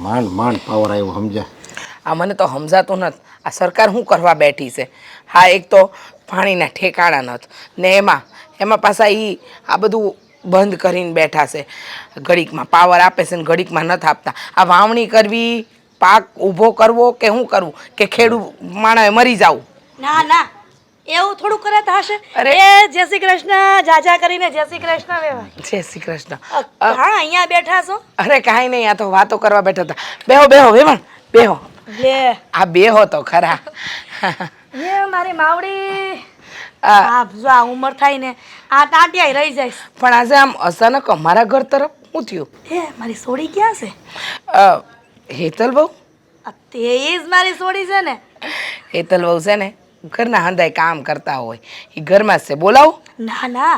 માંડ માંડ પાવર આવ્યો સમજ્યા. આ મને તો સમજાતું નથી આ સરકાર શું કરવા બેઠી છે. હા એક તો પાણીના ઠેકાણા નથી ને એમાં પાછા આ બધું બંધ કરીને બેઠા છે. ઘડીકમાં પાવર આપે છે ને ઘડીકમાં નથી આપતા. આ વાવણી કરવી, પાક ઊભો કરવો કે શું કરવું, કે ખેડૂત માણસે મરી જવું. ના ના એવું થોડું કરે તો હશે. અરે જય શ્રી કૃષ્ણ જાજા કરીને જય શ્રી કૃષ્ણ વેવાય. જય શ્રી કૃષ્ણ. હા અહીંયા બેઠા છો? અરે કાંઈ નહીં, આ તો વાતો કરવા બેઠા હતા. બેહો બેહો વેવાણ બેહો. લે આ બેહો તો ખરા. એ મારી માવડી આ જો આ ઉંમર થાય ને આ ટાટિયા રહી જાય. પણ આજે આમ અચાનક અમારા ઘર તરફ શું થયું? એ મારી સોડી ક્યાં છે? હેતલ બહુ તે જ મારી સોડી છે ને. હેતલ બહુ છે ને ઘરના હંધાય કામ કરતા હોય એ ઘરમાં જ છે. બોલાવો. ના ના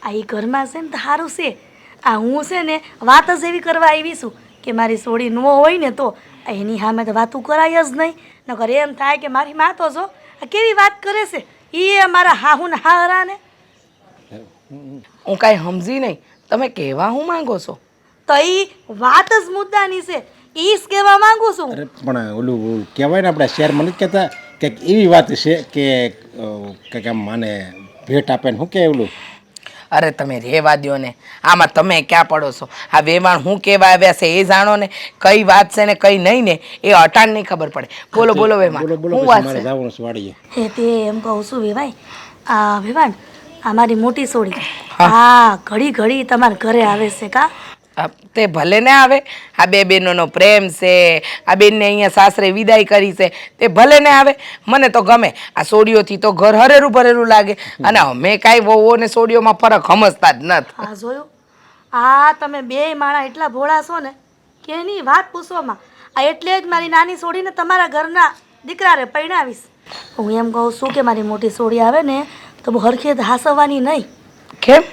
આ એ ઘરમાં છે ને તો સારું છે. આ હું છે ને વાત જ એવી કરવા આવી છું કે મારી સોડી ન હોય ને તો એની સામે તો વાતું કરાય જ નહીં. નકર એમ થાય કે મારી માં તો જો આ કેવી વાત કરે છે એ અમારા હાહુ ને હારા ને. હું કાંઈ સમજી નહીં તમે કહેવા હું માંગો છો? તો એ વાત જ મુદ્દાની છે એ જ કહેવા માંગુ છું. અરે પણ ઓલું કહેવાય ને આપણે શહેરમાં નથી કહેતા કે એવી વાત છે કે કંઈક આમ માને ભેટ આપે ને શું કે ઓલું. અરે તમે રહેવા દ્યો ને, આમાં તમે ક્યાં પડો છો? આ વેવાણ હું કહેવા આવ્યા છે એ જાણો ને. કઈ વાત છે ને કઈ નહીં ને એ અટાણ નહીં ખબર પડે. બોલો બોલો વેવાણ શું વાત છે? જવાનું છે વાડીએ. હે તે એમ કહું છું વેવાય આ વેવાણ આ મારી મોટી સોડી હા ઘડી ઘડી તમારા ઘરે આવે છે કા? તે ભલે ને આવે. આ બે બહેનોનો પ્રેમ છે. આ બેનને અહીંયા સાસરે વિદાય કરી છે તે ભલે ને આવે. મને તો ગમે. આ સોડીઓથી તો ઘર હરેરું ભરેલું લાગે. અને અમે કાંઈ વહુઓ ને સોડીઓમાં ફરક સમજતા જ નથી. આ જોયું આ તમે બે માણા એટલા ભોળા છો ને કે એની વાત પૂછવામાં. આ એટલે જ મારી નાની સોડીને તમારા ઘરના દીકરાને પરણાવીશ. હું એમ કહું છું કે મારી મોટી સોડી આવે ને તો બહુ હરખેત હાસવવાની નહીં. કેમ?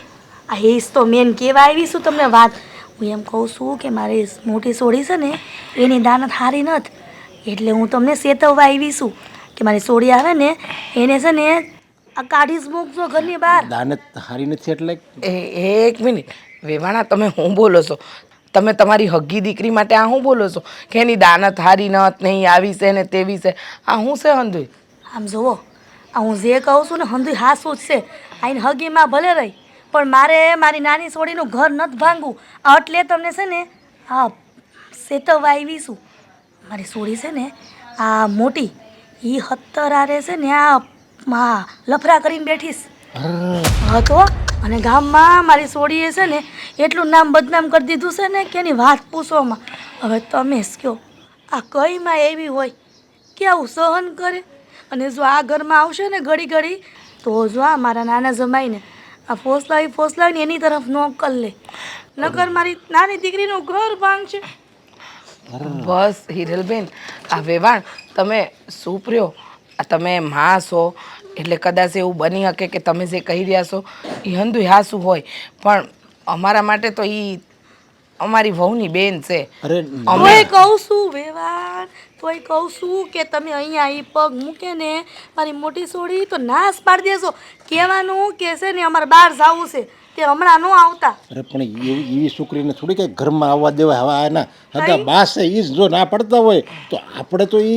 આ હેસ તો મેન કહેવા આવી છું તમને વાત. હું એમ કહું છું કે મારી મોટી સોડી છે ને એની દાનત હારી નથી એટલે હું તમને ચેતવવા આવી છું કે મારી સોડી આવે ને એને છે ને આ કાઢી જ મૂકજો ઘરની બહાર. દાનત હારી નથી એટલે એક મિનિટ વેવાણા તમે શું બોલો છો? તમે તમારી હગ્ગી દીકરી માટે આ શું બોલો છો કે એની દાનત હારી નત નહીં આવી છે ને તેવી છે? આ શું છે હંધુય? આમ જુઓ આ હું જે કહું છું ને હંધુય હાસું જ છે. આઈને હગીમાં ભલે રહી પણ મારે મારી નાની સોડીનું ઘર નથી ભાંગવું એટલે તમને છે ને હા ચેતવવા આવી છું. મારી સોડી છે ને આ મોટી એ 17 આરે છે ને આ લફરા કરીને બેઠીશ. હા તો અને ગામમાં મારી સોડીએ છે ને એટલું નામ બદનામ કરી દીધું છે ને કે એની વાત પૂછવામાં. હવે તમે જ કહો આ કઈમાં એવી હોય કે આવું સહન કરે? અને જો આ ઘરમાં આવશે ને ઘડી ઘડી તો જો આ મારા નાના જમાઈને આ ફોસલાવીને એની તરફ નોકલ લે નકર મારી નાની દીકરીનું ઘર ભાંગશે. બસ હિરલબેન આ વેવાણ તમે શું પ્ર્યો? આ તમે માં છો એટલે કદાચ એવું બની શકે કે તમે જે કહી રહ્યા છો એ હંધુય હાસું હોય પણ અમારા માટે તો એ અમારી વહુની બેન છે. તોય કહું છું વેવાણ તોય કહું છું કે તમે અહીંયા એ પગ મૂકે ને મારી મોટી સોડી તો નાશ પાડી દેશો. કહેવાનું કે છે ને અમારે બહાર જવું છે તે હમણાં ન આવતા. અરે પણ એવી છોકરીને થોડી કઈ ઘરમાં આવવા દેવાય. હવે એના હગા બાસ છે એ જો ના પડતા હોય તો આપણે તો એ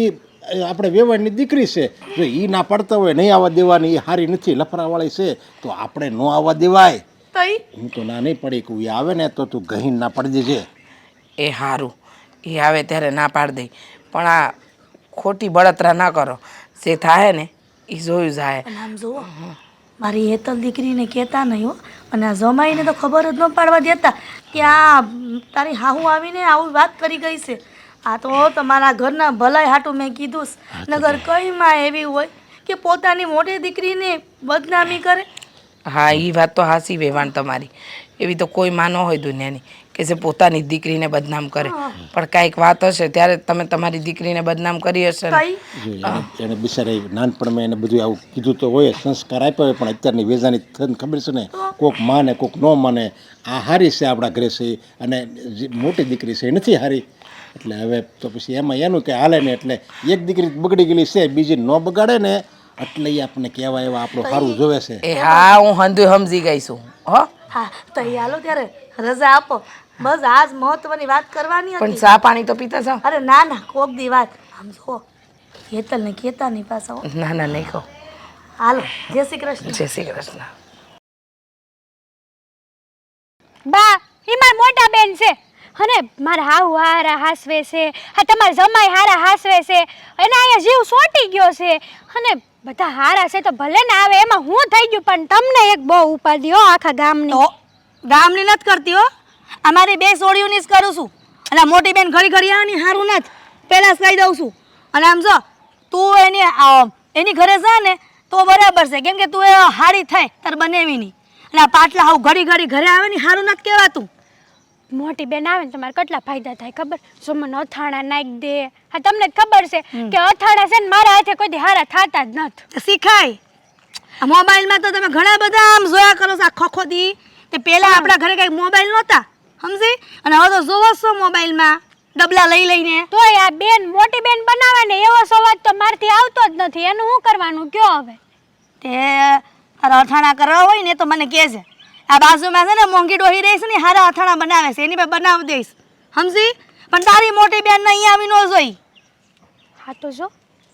આપણે વેવાણની દીકરી છે. જો એ ના પડતા હોય નહીં આવવા દેવાની એ સારી નથી લફરાવાળી છે તો આપણે ન આવવા દેવાય. હું તો ના નહીં પડી કે એ આવે ને તો તું ગહીન ના પડી દેજે. એ સારું એ આવે ત્યારે ના પાડી દઈ પણ આ ખોટી બળતરા ના કરો. જે થાય ને એ જોયું જાય. આમ જુઓ મારી હેતલ દીકરીને કહેતા નહીં હો. અને આ જમાઈને તો ખબર જ ન પાડવા દેતા કે આ તારી હાહુ આવીને આવું વાત કરી ગઈ છે. આ તો તમારા ઘરના ભલાઈ હાટું મેં કીધું નગર કઈમાં એવી હોય કે પોતાની મોટી દીકરીને બદનામી કરે. હા એ વાત તો હાસી વેવાણ તમારી. એવી તો કોઈ માં ન હોય દુનિયાની કે જે પોતાની દીકરીને બદનામ કરે. પણ કાંઈક વાત હશે ત્યારે તમે તમારી દીકરીને બદનામ કરી હશે ને. એને બિચારી નાનપણમાં એને બધું આવું કીધું તો હોય સંસ્કાર આપ્યો હોય પણ અત્યારની વેજાની ખબર છે ને કોક માને કોક ન માને. આ હારી છે આપણા ઘરે છે અને મોટી દીકરી છે એ નથી હારી. એટલે હવે તો પછી એમાં એનું કે હાલે ને એટલે એક દીકરી બગડી ગયેલી છે બીજી ન બગાડે ને એટલે એ આપણને કહેવાય એવા આપણું સારું જોવે છે. એ હા હું હંધુ સમજી ગઈ છું. હો હા તો એ હાલો ત્યારે રજા આપો બસ આજ મહત્વની વાત કરવાની પણ હતી. ચા પાણી તો પીતા જાઓ. અરે ના ના, કોક દી વાત. આમ જો હેતલ ને કેતા નહીં પાછા હો. ના ના, નહીં કહો. હાલો, જય શ્રી કૃષ્ણ. જય શ્રી કૃષ્ણ. બા એ મારા મોટા બેન છે અને મારા હાવ હારા હાસવે છે. હા, તમારા જમાઈ હારા હાસવે છે અને અહીંયા જીવ સોટી ગયો છે અને બધા હારા છે તો ભલે ને આવે, એમાં હું થઈ ગયું. પણ તમને એક બહુ ઉપાધિ હો આખા ગામની. તો ગામની નથી કરતી હો, અમારી બે સોળીઓની જ કરું છું. અને આ મોટી બેન ઘડી ઘડી આવવાની સારું નથી, પહેલાં જ કહી દઉં છું. અને આમ જો તું એની ઘરે જા ને તો બરાબર છે, કેમ કે તું એ હારી થાય તાર બનેવી નહીં. અને આ પાટલા હાવ ઘડી ઘડી ઘરે આવે ને સારું નથી કહેવાતું. મોટી બેન આવે ને તમારે કેટલા ફાયદા થાય ખબર? જો મને અથાણા નાખી દે. હા, તમને જ ખબર છે કે અથાણા છે ને મારા હાથે કોઈ દી હારા થતા જ નથી. શીખાય. આ મોબાઈલમાં તો તમે ઘણા બધા આમ જોયા કરો છો, આ ખોખો દી તે પહેલાં આપણા ઘરે કંઈક મોબાઈલ નહોતા, સમજી? અને હવે તો જોવો છો મોબાઈલમાં ડબલા લઈ લઈને. તોય આ બેન મોટી બેન બનાવે ને એવો સવાદ તો મારથી આવતો જ નથી. એનું શું કરવાનું કયો હવે? તે તારા અથાણા કરવા હોય ને તો મને કહેજે. આ બાજુમાં છે ને મોંઘી ડોહી રહીશ ને હારા અથાણા બનાવે છે, એની પર બનાવી દઈશ, સમજી? પણ તારી મોટી બેન ને અહીંયા આવી ન જોઈ. હા તો જો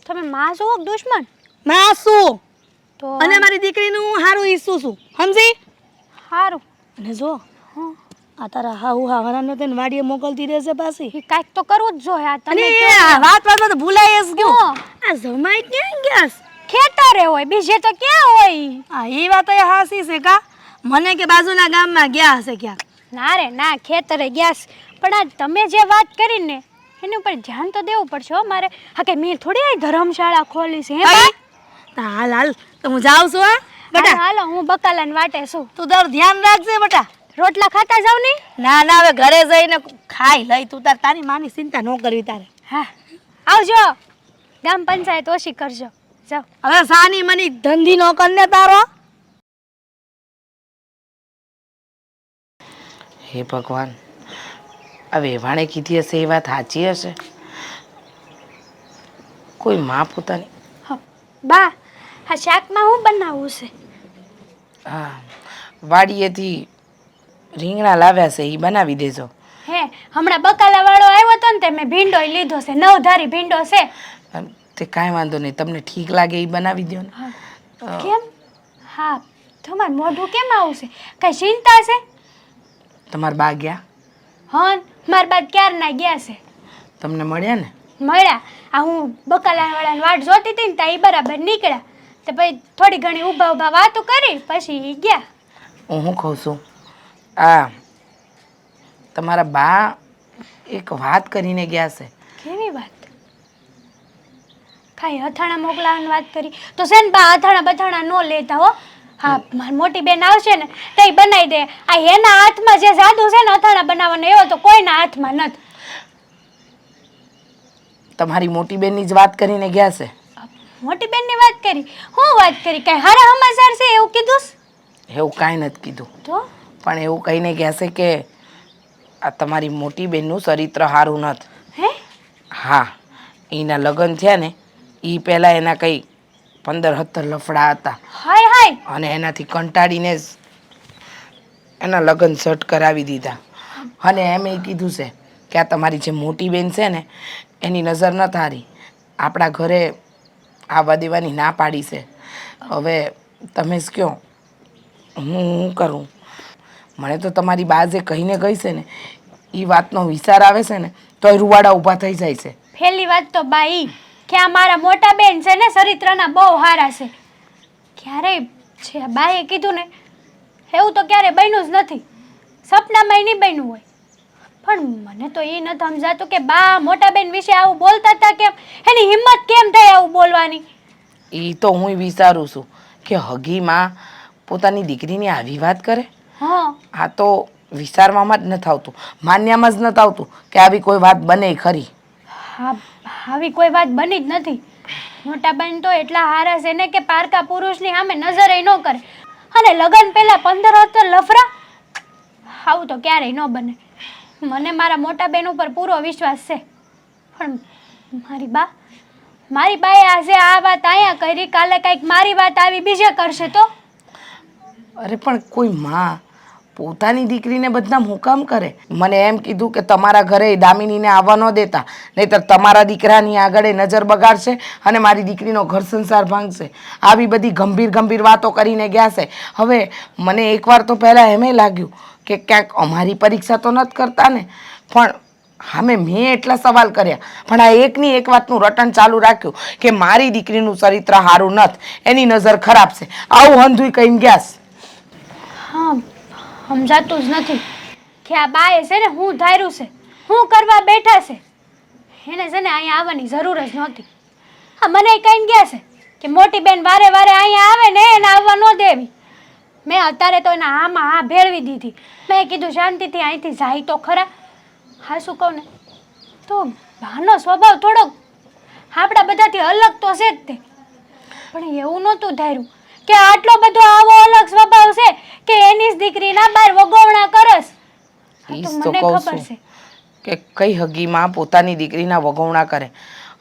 તમે માં છો કે દુશ્મન? માં શું? તો અને મારી દીકરીનું હું હારું ઈચ્છું છું, સમજી? સારું. અને જો આ તારા હાહુ હાહરાને તને વાડીએ મોકલતી રહેશે પાછી. એ કાંઈક તો કરવું જ જોઈએ. આ અને તમે આ વાતમાં તો ભૂલાય જ ગયું. હા. આ જમાઈ ક્યાં ગયા છે? ખેતરે હોય, બીજે તો ક્યાં હોય? આ એ વાત એ હાસી છે કા? મને કે બાજુના ગામમાં ગયા હશે ક્યાંક. ના રે ના, ખેતરે ગયા છે. પણ આ તમે જે વાત કરી ને એની ઉપર ધ્યાન તો દેવું પડશે હો મારે. હા, કે મેં થોડી આ ધર્મશાળા ખોલી છે. હે બા? હાલ હાલ તો હું જાઉં છું હા બેટા. હાલો, હું બકાલાને વાટે છું. તું તારું ધ્યાન રાખજે બેટા. રોટલા ખાતા જાવ ને. ના ના, હવે ઘરે જઈને ખાઈ લઈ. તું તારી માની ચિંતા ન કરવી તારે. હા, આવજો. ગામ પંચાયત ઓછી કરજો. જાઓ. હવે સાની મની ધંધી નો કરને તારો. હે ભગવાન, આ વેવાણે કીધી હશે એ વાત સાચી હશે? કોઈ માં પોતાની હા, બા આ શાકમાં હું બનાવવું છે? હા વાડીએથી રીંગણા લાવ્યા છે, એ બનાવી દેજો. હે, હમણાં બકાલા વાળો આવ્યો હતો ને તે મેં ભીંડો લીધો છે, 9 ધારી ભીંડો છે. તે કાંઈ વાંધો નહીં, તમને ઠીક લાગે એ બનાવી દો ને. કેમ? હા, તમારું મોઢું કેમ આવું છે? કઈ ચિંતા છે? તમારા બા ગયા? હા, મારા બાદ ક્યારના ગયા છે. તમને મળ્યા ને? મળ્યા. આ હું બકાલા વાળાની વાટ જોતી હતી ને ત્યાં એ બરાબર નીકળ્યા. તો પછી થોડી ઘણી ઊભા ઊભા વાતો કરી પછી ઈ ગયા. હું શું કહું છું, આ તમારા બા એક વાત કરીને ગયા છે. કેવી વાત? ખાઈ અથાણા મોકલાવાની વાત કરી તો છે ને બા, અથાણા બથાણા ન લેતા હો. હા, મારી મોટી બેન આવશે ને તો એ બનાવી દે. આ એના હાથમાં જે જાદુ છે ને અથાણા બનાવવાનો, એવો તો કોઈના હાથમાં નથી. તમારી મોટી બેનની જ વાત કરીને ગયા છે. મોટી બેનની વાત કરી? હું વાત કરી? કઈ હારા સમાચાર છે એવું કીધું છે? એવું કાંઈ નથી કીધું, તો પણ એવું કહીને ગયા છે કે આ તમારી મોટી બેનનું ચરિત્ર સારું નથી. હે? હા, એના લગ્ન થયા ને એ પહેલાં એના કંઈ 15-17 લફડા હતા હાય હાય. અને એનાથી કંટાળીને જ એના લગ્ન ઝટ કરાવી દીધા. અને એમ એ કીધું છે કે આ તમારી જે મોટી બેન છે ને એની નજર ન હારી, આપણા ઘરે આવવા દેવાની ના પાડી છે. હવે તમે જ કહો હું કરું? મને તો તમારી બા જે કહીને ગઈ છે ને એ વાતનો વિચાર આવે છે ને તો એ રૂવાડા ઊભા થઈ જાય છે. પહેલી વાત તો બા ઈ કે આ મારા મોટા બેન છે ને ચરિત્રના બહુ હારા છે. ક્યારેય છે બાએ કીધું ને એવું તો ક્યારે બન્યું જ નથી. સપનામાં નહીં બન્યું હોય. પણ મને તો એ નથી સમજાતું કે બા મોટા બેન વિશે આવું બોલતા હતા કેમ? એની હિંમત કેમ થઈ આવું બોલવાની? એ તો હું વિચારું છું કે હગીમાં પોતાની દીકરીની આવી વાત કરે. હા, આ તો વિચારવામાં જ નથી આવતું, માન્યામાં જ નથી આવતું કે આવી કોઈ વાત બને ખરી. હા, આવી કોઈ વાત બની જ નથી. મોટા બેન તો એટલા હારા છે ને કે પારકા પુરુષની સામે નજરે ન કરે. અને લગ્ન પહેલા 15-17 લફરા, આવું તો ક્યારેય ન બને. મને મારા મોટા બેન ઉપર પૂરો વિશ્વાસ છે. પણ મારી બાએ આજે આ વાત અહીંયા કરી, કાલે કંઈક મારી વાત આવી બીજે કરશે તો? અરે પણ કોઈ માં પોતાની દીકરીને બદનામ હું કામ કરે? મને એમ કીધું કે તમારા ઘરે દામિનીને આવવા ન દેતા, નહીંતર તમારા દીકરાની આગળ એ નજર બગાડશે અને મારી દીકરીનો ઘર સંસાર ભાંગશે. આવી બધી ગંભીર ગંભીર વાતો કરીને ગયા છે. હવે મને એકવાર તો પહેલાં એમે લાગ્યું કે ક્યાંક અમારી પરીક્ષા તો નથી કરતા ને, પણ હા મેં એટલા સવાલ કર્યા, પણ આ એકની એક વાતનું રટણ ચાલુ રાખ્યું કે મારી દીકરીનું ચરિત્ર સારું નથી, એની નજર ખરાબ છે. આવું હંધુય કહીને ગયા છે. હા, સમજાતું જ નથી કે આ બાએ છે ને હું ધાર્યું છે, હું કરવા બેઠા છે. એને છે ને અહીંયા આવવાની જરૂર જ નહોતી. હા, મને કહીને ગયા છે કે મોટી બેન વારે વારે અહીંયા આવે ને એને આવવા ન દેવી. મેં અત્યારે તો એના હામાં હા ભેળવી દીધી. મેં કીધું શાંતિથી અહીંથી જાય તો ખરા. હા, શું કહું ને, તો બાનો સ્વભાવ થોડોક આપણા બધાથી અલગ તો છે જ તે, પણ એવું નહોતું ધાર્યું કે આટલો બધો આવો અલગ સ્વભાવ છે કે એની જ દીકરીના બાર વગોવણા કરસ. ઈ જ તો કહું છું કે કઈ હગીમાં પોતાની દીકરીના વગોવણા કરે.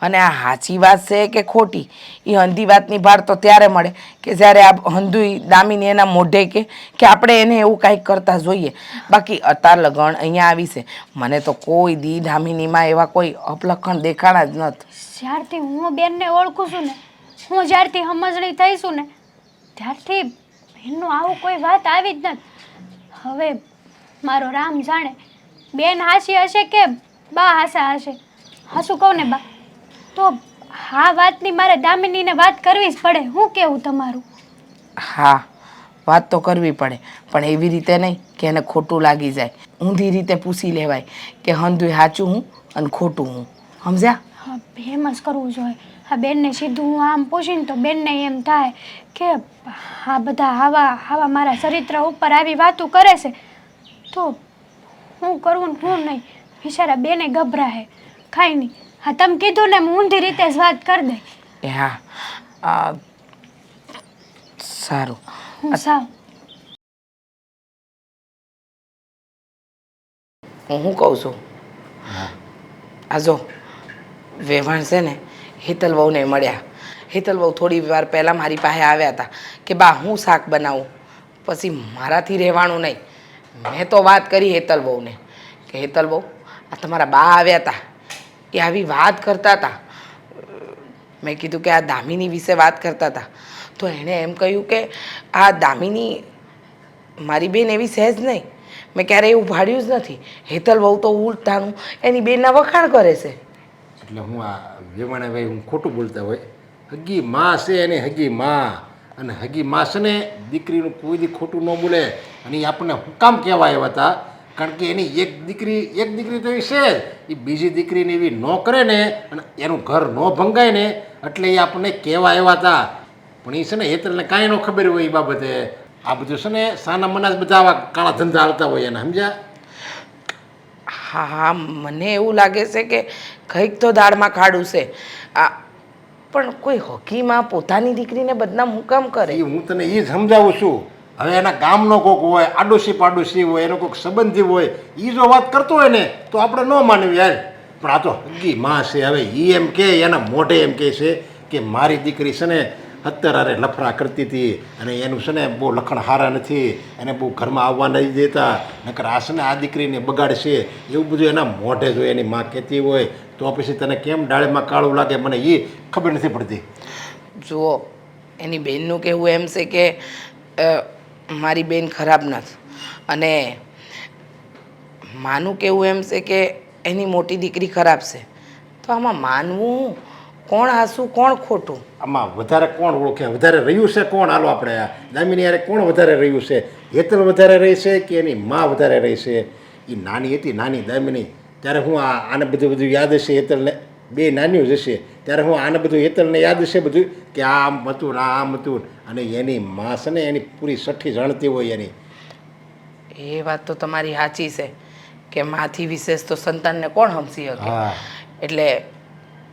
અને આ સાચી વાત છે કે ખોટી, એ હંધી વાતની ભાર તો ત્યારે મળે કે જ્યારે આ હંધુય દામિની એના મોઢે કે આપણે એને એવું કાંઈક કરતા જોઈએ. બાકી અતાર લગણ અહીંયા આવી છે, મને તો કોઈ દી દામિનીમાં એવા કોઈ અપલખણ દેખાણા જ નથી. જ્યારથી હું બેનને ઓળખું છું ને, હું જ્યારથી સમજણી થઈશું ને, ત્યારથી બેનનું આવું કોઈ વાત આવી જ નથી. હવે મારો રામ જાણે બેન હાસી હશે કે બા હાસા હશે. હાસું કહું ને બા, તો આ વાતની મારે દામિનીને વાત કરવી જ પડે. હું કેવું તમારું? હા, વાત તો કરવી પડે, પણ એવી રીતે નહીં કે એને ખોટું લાગી જાય. ઊંધી રીતે પૂછી લેવાય કે હંધુય સાચું હું અને ખોટું હું. સમજ્યા? હા, એમ જ કરવું જોઈએ. હા, બેનને સીધું હું આમ પૂછીને તો બેનને એમ થાય કે આ બધા આવા મારા ચરિત્ર ઉપર આવી વાતો કરે છે, તો હું કરવું ને હું નહીં. બિચારા બેને ગભરાય ખાઈ નહીં. હા, તમે કીધું ને હું ઊંધી રીતે જ વાત કરી દઈ. એ હા, સારું. હું સાવ હું કહું છું, આ જો વેવાણ છે ને હેતલ વહુને મળ્યા. હેતલ વહુ થોડી વાર પહેલાં મારી પાસે આવ્યા હતા કે બા હું શાક બનાવું. પછી મારાથી રહેવાનું નહીં. મેં તો વાત કરી હેતલ વહુને કે હેતલ વહુ, આ તમારા બા આવ્યા હતા, એ આવી વાત કરતા હતા. મેં કીધું કે આ દામિની વિશે વાત કરતા હતા, તો એણે એમ કહ્યું કે આ દામિની મારી બેન એવી સહેજ નહીં, મેં ક્યારેય એવું ભાડ્યું જ નથી. હેતલ વહુ તો ઉલટાનું એની બેનના વખાણ કરે છે. એટલે હું આ વેવાણે ભાઈ હું ખોટું બોલતા હોય, હગી માં છે એની હગી માં, અને હગી માં છે ને દીકરીનું કોઈ દી ખોટું ન બોલે. અને એ આપણને હું કામ કહેવા આવ્યા હતા, કારણ કે એની એક દીકરી તો એવી છે જ, એ બીજી દીકરીને એવી ન કરે ને અને એનું ઘર ન ભંગાય ને, એટલે એ આપણને કહેવા આવ્યા હતા. પણ એ છે ને હેતલને કાંઈ ન ખબર હોય એ બાબતે. આ બધું છે ને સાના મના બધા આવા કાળા ધંધા આવતા હોય એને, સમજ્યા? હા હા, મને એવું લાગે છે કે કંઈક તો દાળમાં ખાડું છે. આ પણ કોઈ હકીમાં પોતાની દીકરીને બદનામ હું કામ કરે? હું તને એ જ સમજાવું છું. હવે એના ગામનો કોક હોય, આડોશી પાડોશી હોય, એનો કોઈક સંબંધી હોય, એ જો વાત કરતો હોય ને તો આપણે ન માનવી યાર. પણ આ તો હગી માં છે. હવે એ એમ કે એના મોઢે એમ કહે છે કે મારી દીકરી છે ને અત્યારે લફડા કરતી હતી અને એનું છે ને બહુ લખણ હારા નથી, એને બહુ ઘરમાં આવવા નહીં દેતા, નકર આ છે ને આ દીકરીને બગાડશે, એવું બધું એના મોઢે જો એની માં કહેતી હોય તો પછી તને કેમ ડાળીમાં કાળું લાગે મને એ ખબર નથી પડતી. જુઓ, એની બેનનું કહેવું એમ છે કે મારી બેન ખરાબ નથી, અને માનું કહેવું એમ છે કે એની મોટી દીકરી ખરાબ છે. તો આમાં માનવું કોણ હાસું કોણ ખોટું? આમાં વધારે કોણ ઓળખે, વધારે રહ્યું છે કોણ? હાલો આપણે આ દામિની યારે કોણ વધારે રહ્યું છે? હેતલ વધારે રહી છે કે એની માં વધારે રહી છે? એ નાની હતી, નાની દામિની, ત્યારે હું આને બધું યાદ હશે હેતલને? બે નાનીઓ જ હશે ત્યારે હું આને બધું હેતલને યાદ હશે બધું કે આ આમ હતું ને આ આમ હતું, અને એની માં છે ને એની પૂરી સઠ્ઠી જાણતી હોય એની. એ વાત તો તમારી સાચી છે કે માથી વિશેષ તો સંતાનને કોણ સમજી શકે. એટલે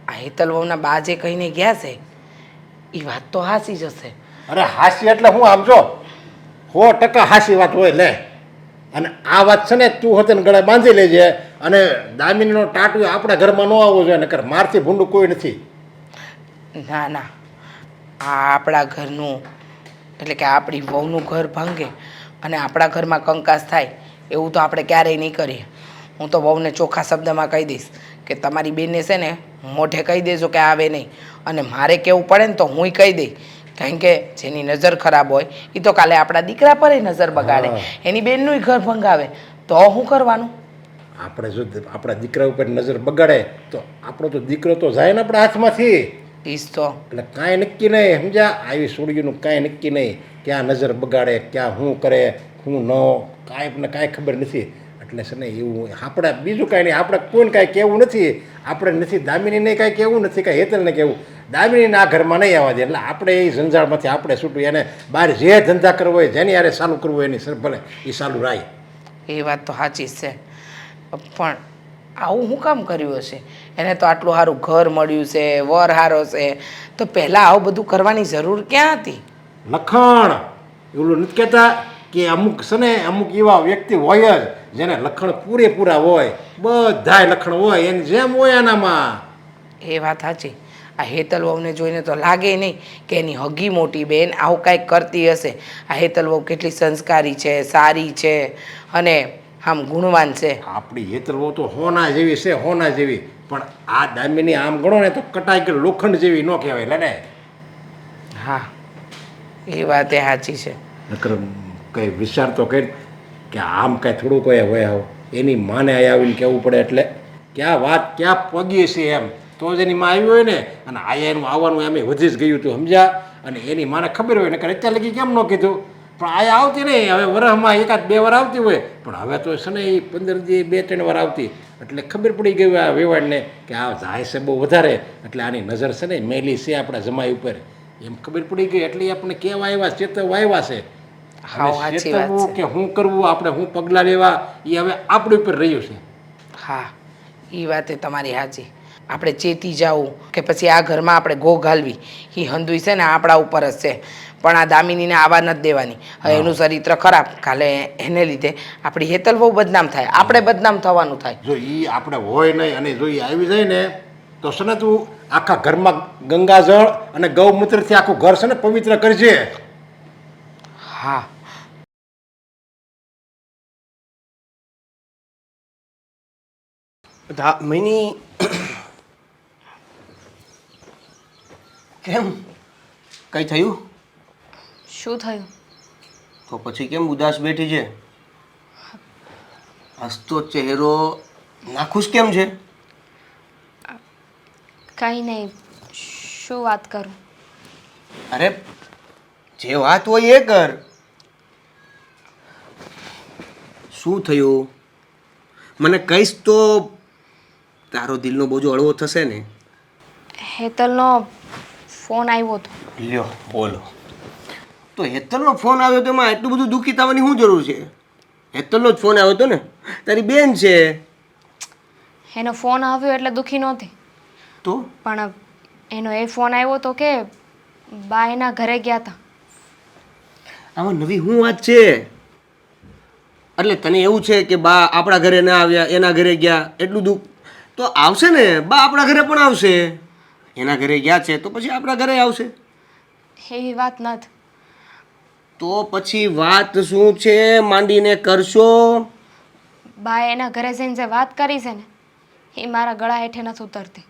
આ હેતલ વહુના બા જે કહીને ગયા છે એ વાત તો હાસી જ હશે. અરે હાસી એટલે હું આમ જો 100% હાસી વાત હોય લે. અને આ વાત છે ને તું હતન ગળે બાંધી લેજે, અને દામિનીનો ટાટુ આપણા ઘરમાં ન આવવો જોઈએ, નકર મારથી ભૂંડું કોઈ નથી. ના ના, આ આપણા ઘરનું એટલે કે આપણી વહુનું ઘર ભાંગે અને આપણા ઘરમાં કંકાસ થાય એવું તો આપણે ક્યારેય નહીં કરીએ. હું તો વહુને ચોખ્ખા શબ્દમાં કહી દઈશ કે તમારી બેનને છે ને મોઢે કહી દેજો કે આવે નહીં, અને મારે કહેવું પડે ને તો હુંય કહી દઈ. કારણ કે જેની નજર ખરાબ હોય એ તો કાલે આપણા દીકરા પર નજર બગાડે, એની બેનનું ઘર ભંગાવે, તો શું કરવાનું? આપણે જો આપણા દીકરા ઉપર નજર બગાડે તો આપણો તો દીકરો તો જાય ને આપણા હાથમાંથી. ઈસ તો એટલે કાંઈ નક્કી નહીં, સમજ્યા? આવી છોડીઓનું કાંઈ નક્કી નહીં, ક્યાં નજર બગાડે, ક્યાં શું કરે, શું ન, કાંઈ ખબર નથી. એટલે છે ને એવું આપણે બીજું કાંઈ નહીં, આપણે કોઈને કાંઈ કહેવું નથી. આપણે નથી દામિનીને કાંઈ કહેવું નથી, કાંઈ હેતલને કહેવું. દામિનીને આ ઘરમાં નહીં આવવા દે. એટલે આપણે એ ઝંઝાળમાંથી આપણે છૂટવું. એને બહાર જે ધંધા કરવો હોય, જેની યારે ચાલુ કરવું હોય એની ભલે એ ચાલુ રાય. એ વાત તો સાચી જ છે, પણ આવું શું કામ કર્યું હશે? એને તો આટલું સારું ઘર મળ્યું છે, વર સારો છે, તો પહેલાં આવું બધું કરવાની જરૂર ક્યાં હતી? લખણ એવું નથી કહેતા કે અમુક છે ને અમુક એવા વ્યક્તિ હોય જ જેને લખણ પૂરેપૂરા હોય, બધાય લખણ હોય એની જેમ હોય એનામાં. એ વાત સાચી. આ હેતલ વહુને જોઈને તો લાગે નહીં કે એની હગી મોટી બેન આવું કાંઈક કરતી હશે. આ હેતલ વહુ કેટલી સંસ્કારી છે, સારી છે અને આમ ગુણવાન છે. આપણી હેતલ બહુ તો હોના જેવી છે, હોના જેવી. પણ આ દામિની આમ ગણો ને તો કટાઈ કે લોખંડ જેવી ન કહેવાય. લે ને હા, એ વાત એ સાચી છે. નકર કંઈ વિચાર તો કરી કે આમ કાંઈ થોડું કોઈ હોય આવો એની માને અહીં આવીને કહેવું પડે. એટલે ક્યાં વાત ક્યાં પગી છે એમ તો જ એની માં આવી હોય ને. અને આયા એનું આવવાનું એમ વધી જ ગયું હતું, સમજ્યા? અને એની માને ખબર હોય, નકર અત્યારે લગી કેમ ન કીધું? પણ આયા આવતી નહીં, હવે વરસમાં એકાદ 2 વાર આવતી હોય, પણ હવે તો છે ને એ 15 દી 2-3 વાર આવતી. એટલે ખબર પડી ગઈ આ વેવાડને કે આ જાય છે બહુ વધારે, એટલે આની નજર છે ને મેલી છે આપણા જમાઈ ઉપર, એમ ખબર પડી ગઈ. એટલે એ આપણે કહેવા આવ્યા, ચેતવવા આવ્યા છે. હા, સાચી વાત છે. કે શું કરવું, આપણે શું પગલાં લેવા, એ હવે આપણી ઉપર રહ્યું છે. હા, એ વાત એ તમારી સાચી. આપણે ચેતી જવું કે પછી આ ઘરમાં આપણે ગો ઘાલવી, એ હંધુઈ છે ને આપણા ઉપર જ છે. પણ આ દામિનીને આવા નથી દેવાની. હવે એનું ચરિત્ર ખરાબ, કાલે એને લીધે આપણી હેતલ બહુ બદનામ થાય, આપણે બદનામ થવાનું થાય. જો એ આપણે હોય નહીં અને જો એ આવી જાય ને તો છે ને તું આખા ઘરમાં ગંગાજળ અને ગૌમૂત્રથી આખું ઘર છે ને પવિત્ર કરજે. હા, મિની કેમ કઈ થયું? શું થયું? તો પછી કેમ ઉદાસ બેઠી છે? હસતો ચહેરો નાખુશ કેમ છે? કંઈ નહીં, શું વાત કરું? અરે જે વાત હોય એ કર. શું થયું મને કહીશ તો તારો દિલનો બોજો હળવો થશે ને. હેતલનો ફોન આવ્યો હતો. લ્યો બોલો. તો હેતલનો ફોન આવ્યો તો એમાં એટલું બધું દુઃખી થવાની શું જરૂર છે? હેતલનો જ ફોન આવ્યો હતો ને, તારી બેન છે. એનો ફોન આવ્યો એટલે દુઃખી નહોતી, તો પણ એનો એ ફોન આવ્યો હતો કે બા એના ઘરે ગયા હતા. આમાં નવી શું વાત છે? એટલે તને એવું છે કે બા આપણા ઘરે ના આવ્યા, એના ઘરે ગયા, એટલું દુઃખ તો આવશે ને. બા આપણા ઘરે પણ આવશે, એના ઘરે ગયા છે તો પછી આપણા ઘરે આવશે. એવી વાત નથી. તો પછી વાત શું છે માંડીને કરશો? બા એના ઘરે જઈને જે વાત કરી છે ને એ મારા ગળા હેઠે નથી ઉતરતી.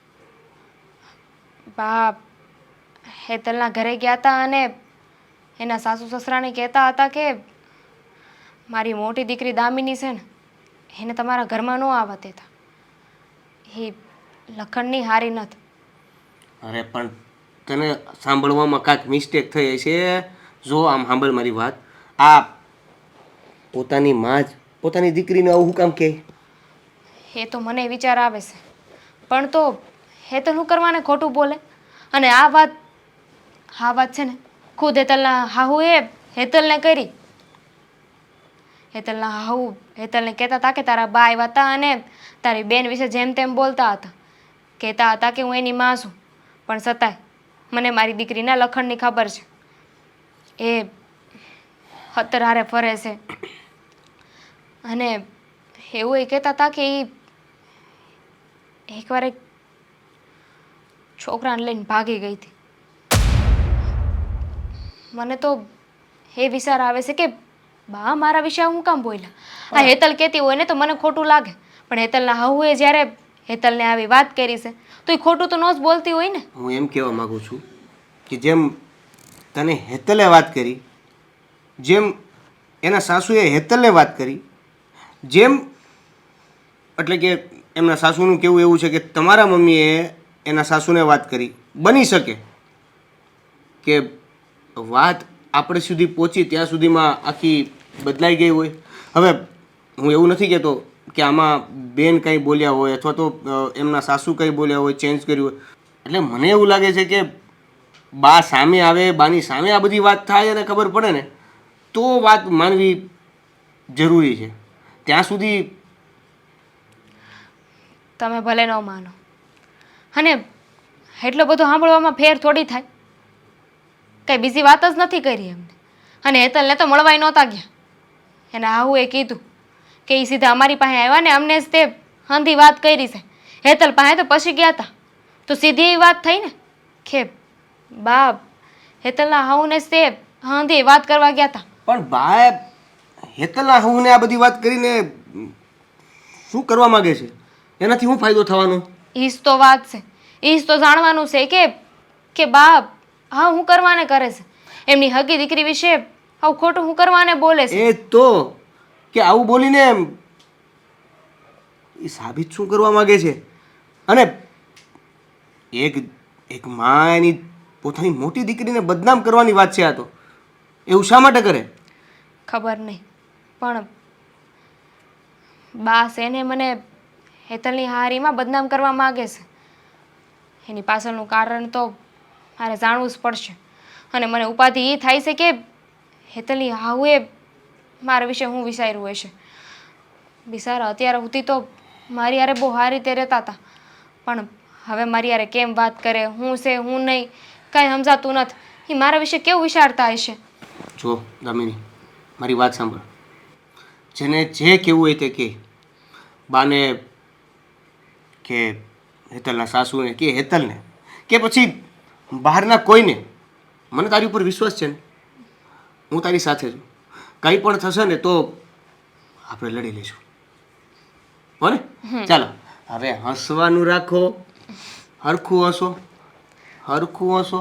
બા હેતલના ઘરે ગયા હતા અને એના સાસુ સસરાને કહેતા હતા કે મારી મોટી દીકરી દામિની છે ને એને તમારા ઘરમાં ન આવવા દેતા, એ લખણની હારી નથી. અરે પણ તને સાંભળવામાં કાંઈક મિસ્ટેક થઈ છે. જો આમ સાંભળ મારી વાત. આ પોતાની માં જ પોતાની દીકરીને આવું શું કામ કહે? એ તો મને વિચાર આવે છે, પણ તો હેતલ શું કરવાને ખોટું બોલે? અને આ વાત છે ને ખુદ હેતલના હાહુએ હેતલને કરી. હેતલના હાહુ હેતલને કહેતા હતા કે તારા બા આવ્યા હતા અને તારી બેન વિશે જેમ તેમ બોલતા હતા, કહેતા હતા કે હું એની માં છું, પણ છતાંય મને મારી દીકરીના લખણની ખબર છે. એ હતરહારે ફરે છે અને એવું એ કહેતા હતા કે એ એકવાર એક છોકરાને લઈને ભાગી ગઈ હતી. મને તો એ વિચાર આવે છે કે બા મારા વિશે હું કામ બોલ્યા? આ હેતલ કહેતી હોય ને તો મને ખોટું લાગે, પણ હેતલના હાહુએ જ્યારે હેતલને આવી વાત કરી છે તો એ ખોટું તો ન જ બોલતી હોય ને. હું એમ કહેવા માગું છું કે જેમ તને હેતલે વાત કરી, જેમ એના સાસુએ હેતલને વાત કરી, જેમ એટલે કે એમના સાસુનું કેવું એવું છે કે તમારા મમ્મીએ એના સાસુને વાત કરી, બની શકે કે વાત આપણે સુધી પહોંચી ત્યાં સુધીમાં આખી બદલાઈ ગઈ હોય. હવે હું એવું નથી કહેતો કે આમાં બેન કંઈ બોલ્યા હોય અથવા તો એમના સાસુ કંઈ બોલ્યા હોય, ચેન્જ કર્યું હોય. એટલે મને એવું લાગે છે કે બા સામે આવે, બાની સામે આ બધી વાત થાય અને ખબર પડે ને તો વાત માનવી જરૂરી છે. ત્યાં સુધી તમે ભલે ન માનો, અને એટલો બધો સાંભળવામાં ફેર થોડી થાય. કંઈ બીજી વાત જ નથી કરી એમને. અને હેતલને તો મળવાય નહોતા ગયા. એના હાહુએ કીધું કે એ સીધા અમારી પાસે આવ્યા ને અમને જ તે હંધી વાત કરી છે. હેતલ પાસે તો પછી ગયા હતા તો સીધી એવી વાત થઈ ને કે બા હેતલના હાહુને જ તે હંધી વાત કરવા ગયા હતા. પણ બા હેતલના હું આ બધી વાત કરીને શું કરવા માંગે છે? એનાથી શું ફાયદો થવાનો? ઈ જ તો વાત છે. ઈ જ તો જાણવાનું છે કે બા હા હું કરવાને કરે છે. એમની હગી દીકરી વિશે આવું ખોટું હું કરવાને બોલે છે. એ તો કે આવું બોલીને એ સાબિત શું કરવા માંગે છે? અને એક માં એની પોતાની મોટી દીકરીને બદનામ કરવાની વાત છે આ તો. એવું શા માટે કરે? ખબર નહીં, પણ બા છે ને મને હેતલની હારીમાં બદનામ કરવા માગે છે. એની પાછળનું કારણ તો મારે જાણવું જ પડશે. અને મને ઉપાધિ એ થાય છે કે હેતલની હાહુએ મારા વિશે હું વિચાર્યું હશે. બિચારા અત્યાર સુધી તો મારી યારે બહુ સારી રીતે રહેતા હતા, પણ હવે મારી યારે કેમ વાત કરે, હું છે હું નહીં, કાંઈ સમજાતું નથી. એ મારા વિશે કેવું વિચારતા હશે? જો દામિની, મારી વાત સાંભળ. જેને જે કહેવું હોય તે કહે. બાને કે હેતલના સાસુને કે હેતલને કે પછી બહારના કોઈને, મને તારી ઉપર વિશ્વાસ છે ને, હું તારી સાથે છું. કંઈ પણ થશે ને તો આપણે લડી લઈશું, હો ને? ચાલો હવે હસવાનું રાખો, હરખું હસો, હરખું હસો.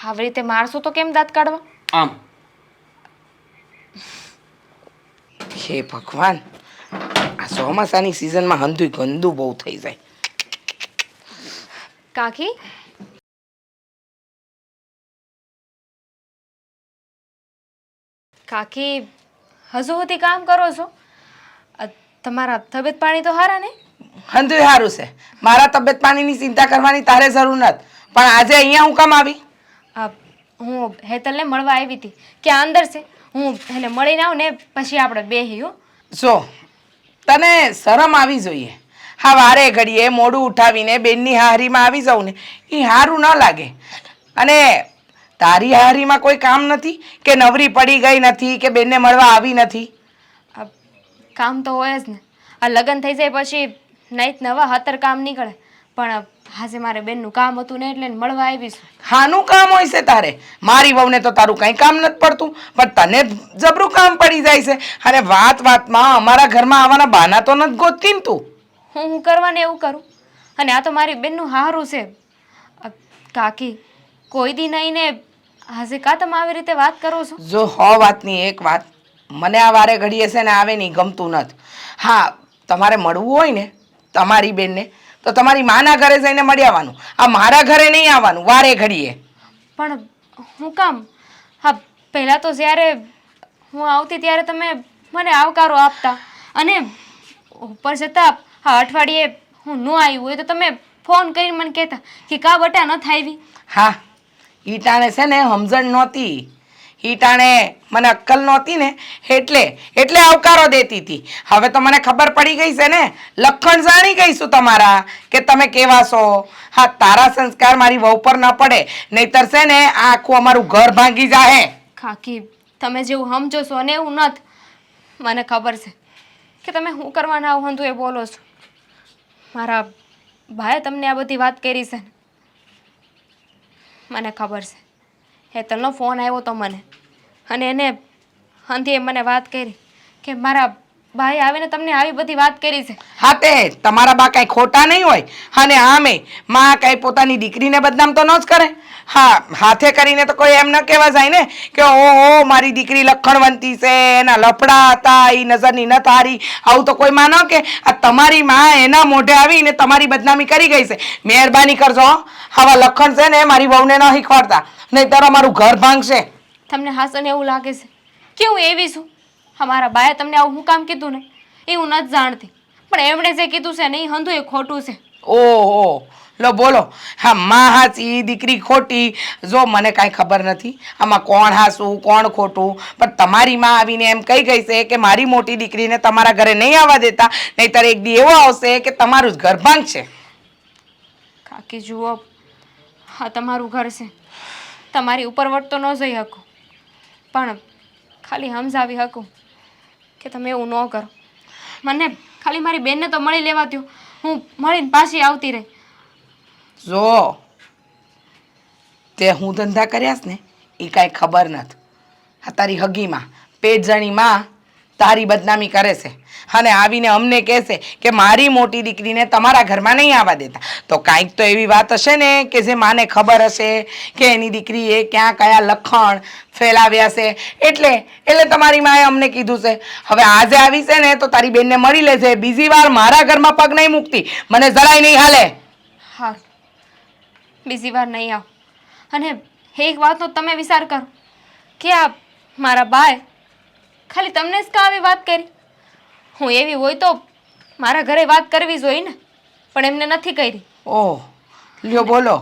આવી રીતે મારશો તો કેમ દાંત કાઢવા? આમ. હે ભગવાન, આ ચોમાસાની સિઝનમાં હંધુય ગંદુ બહુ થઈ જાય. કાકી કાકી હજુ સુધી કામ કરો છો? તમારા તબિયત પાણી તો સારા ને? હંધુય સારું છે. મારા તબિયત પાણીની ચિંતા કરવાની તારે જરૂર નથી. પણ આજે અહીંયા હું કામ આવી? હું હેતલને મળવા આવી હતી. ક્યાં અંદર છે? હું એને મળીને આવું ને પછી આપણે બેહી હો. જો તને શરમ આવી જોઈએ. હા, વારે ઘડીએ મોડું ઉઠાવીને બેનની હારીમાં આવી જાઉં ને એ સારું ન લાગે. અને તારી હારીમાં કોઈ કામ નથી કે નવરી પડી ગઈ નથી કે બેનને મળવા આવી નથી? કામ તો હોય જ ને. આ લગ્ન થઈ જાય પછી નહીં નવા હતર કામ નીકળે. પણ આજે મારે બેનનું કામ હતું ને એટલે મળવા આવીશું. હાનું કામ હોય છે તારે? મારી વહુને તો તારું કંઈ કામ નથી પડતું, પણ તને જબરું કામ પડી જાય છે. અને વાતમાં અમારા ઘરમાં આવવાના બહાના તો નથી ગોતતી ને તું? હું કરવાને એવું કરું? અને આ તો મારી બેનનું હારું છે. કાકી કોઈ દી નહીં ને આજે કા તમે આવી રીતે વાત કરો છો? જો વાતની એક વાત, મને આ વારે ઘડીએ છે ને આવે નહીં, ગમતું નથી. હા, તમારે મળવું હોય ને તમારી બેનને તો તમારી માના ઘરે જઈને મળી આવવાનું. આ મારા ઘરે નહીં આવવાનું વારે ઘડીએ. પણ હું કામ? હા, પહેલાં તો જ્યારે હું આવતી ત્યારે તમે મને આવકારો આપતા, અને ઉપર જતાં હા અઠવાડિયે હું ન આવી હોય તો તમે ફોન કરીને મને કહેતા કે કા બટા નથી આવી. હા, ઈ ટાણે છે ને સમજણ નહોતી. ઈ ટાણે મને અક્કલ નહોતી ને એટલે આવકારો દેતી હતી. હવે તો મને ખબર પડી ગઈ છે ને, લખણ જાણી ગઈ છું તમારા કે તમે કેવા છો. હા, તારા સંસ્કાર મારી વહુ પર ન પડે નહીતર છે ને આ આખું અમારું ઘર ભાંગી જાહે. કાકી તમે જેવું સમજો છો ને એવું નથી. મને ખબર છે કે તમે શું કરવાના આવું હતું એ બોલો છો. મારા ભાઈએ તમને આ બધી વાત કરી છે ને, મને ખબર છે. હેતલનો ફોન આવ્યો તો મને, અને એને હંધીએ મને વાત કરી કે મારા ભાઈ આવીને તમને આવી બધી વાત કરી છે. હા તે તમારા બા કાંઈ ખોટા નહીં હોય અને આમે માં કાંઈ પોતાની દીકરીને બદનામ તો ન જ કરે. હા હાથે કરીને તો કોઈ એમ ન કહેવા જાય ને કે ઓહો મારી દીકરી લખણવંતી છે, એના લફડા હતા, એ નજરની ન હારી, આવું તો કોઈ માં ન કે. આ તમારી માં એના મોઢે આવીને તમારી બદનામી કરી ગઈ છે. મહેરબાની કરજો હો. આવા લખણ છે ને મારી વહુને ન શીખવાડતા, નહીં તારો મારું ઘર ભાંગશે. તમને હાસને એવું લાગે છે કે હું એવી છું? અમારા બાએ તમને આવું હું કામ કીધું ને એ હું નથી જાણતી, પણ એમણે જે કીધું છે ને એ હંધું એ ખોટું છે. ઓહો લો બોલો. હા માં હાચી દીકરી ખોટી, જો મને કાંઈ ખબર નથી આમાં કોણ હાસું કોણ ખોટું, પણ તમારી માં આવીને એમ કહી ગઈ છે કે મારી મોટી દીકરીને તમારા ઘરે નહીં આવવા દેતા, નહીંતર એક દી એવો આવશે કે તમારું જ ઘર ભાંગશે. કાકી જુઓ, હા તમારું ઘર છે, તમારી ઉપર વટ તો ન જઈ શકું, પણ ખાલી સમજાવી શકું કે તમે એવું ન કરો. મને ખાલી મારી બેનને તો મળી લેવા દો, હું મળીને પાછી આવતી રહી. જો તે હું ધંધા કર્યાસ ને એ કાંઈ ખબર નથી. આ તારી હગીમાં પેટજણી માં તારી બદનામી કરે છે અને આવીને અમને કહેશે કે મારી મોટી દીકરીને તમારા ઘરમાં નહીં આવવા દેતા. તો કાંઈક તો એવી વાત હશે ને કે જે માને ખબર હશે કે એની દીકરીએ ક્યાં કયા લખણ ફેલાવ્યા છે, એટલે તમારી માએ અમને કીધું છે. હવે આજે આવી છે ને તો તારી બેનને મળી લેજે, બીજી વાર મારા ઘરમાં પગ નહીં મૂકતી, મને જરાય નહીં હાલે. હા બીજી વાર નહીં આવ. અને એક વાતનો તમે વિચાર કરો કે આ મારા બાએ ખાલી તમને જ આવી વાત કરી. હું એવી હોય તો મારા ઘરે વાત કરવી જોઈએ ને, પણ એમને નથી કરી. ઓહ લ્યો બોલો.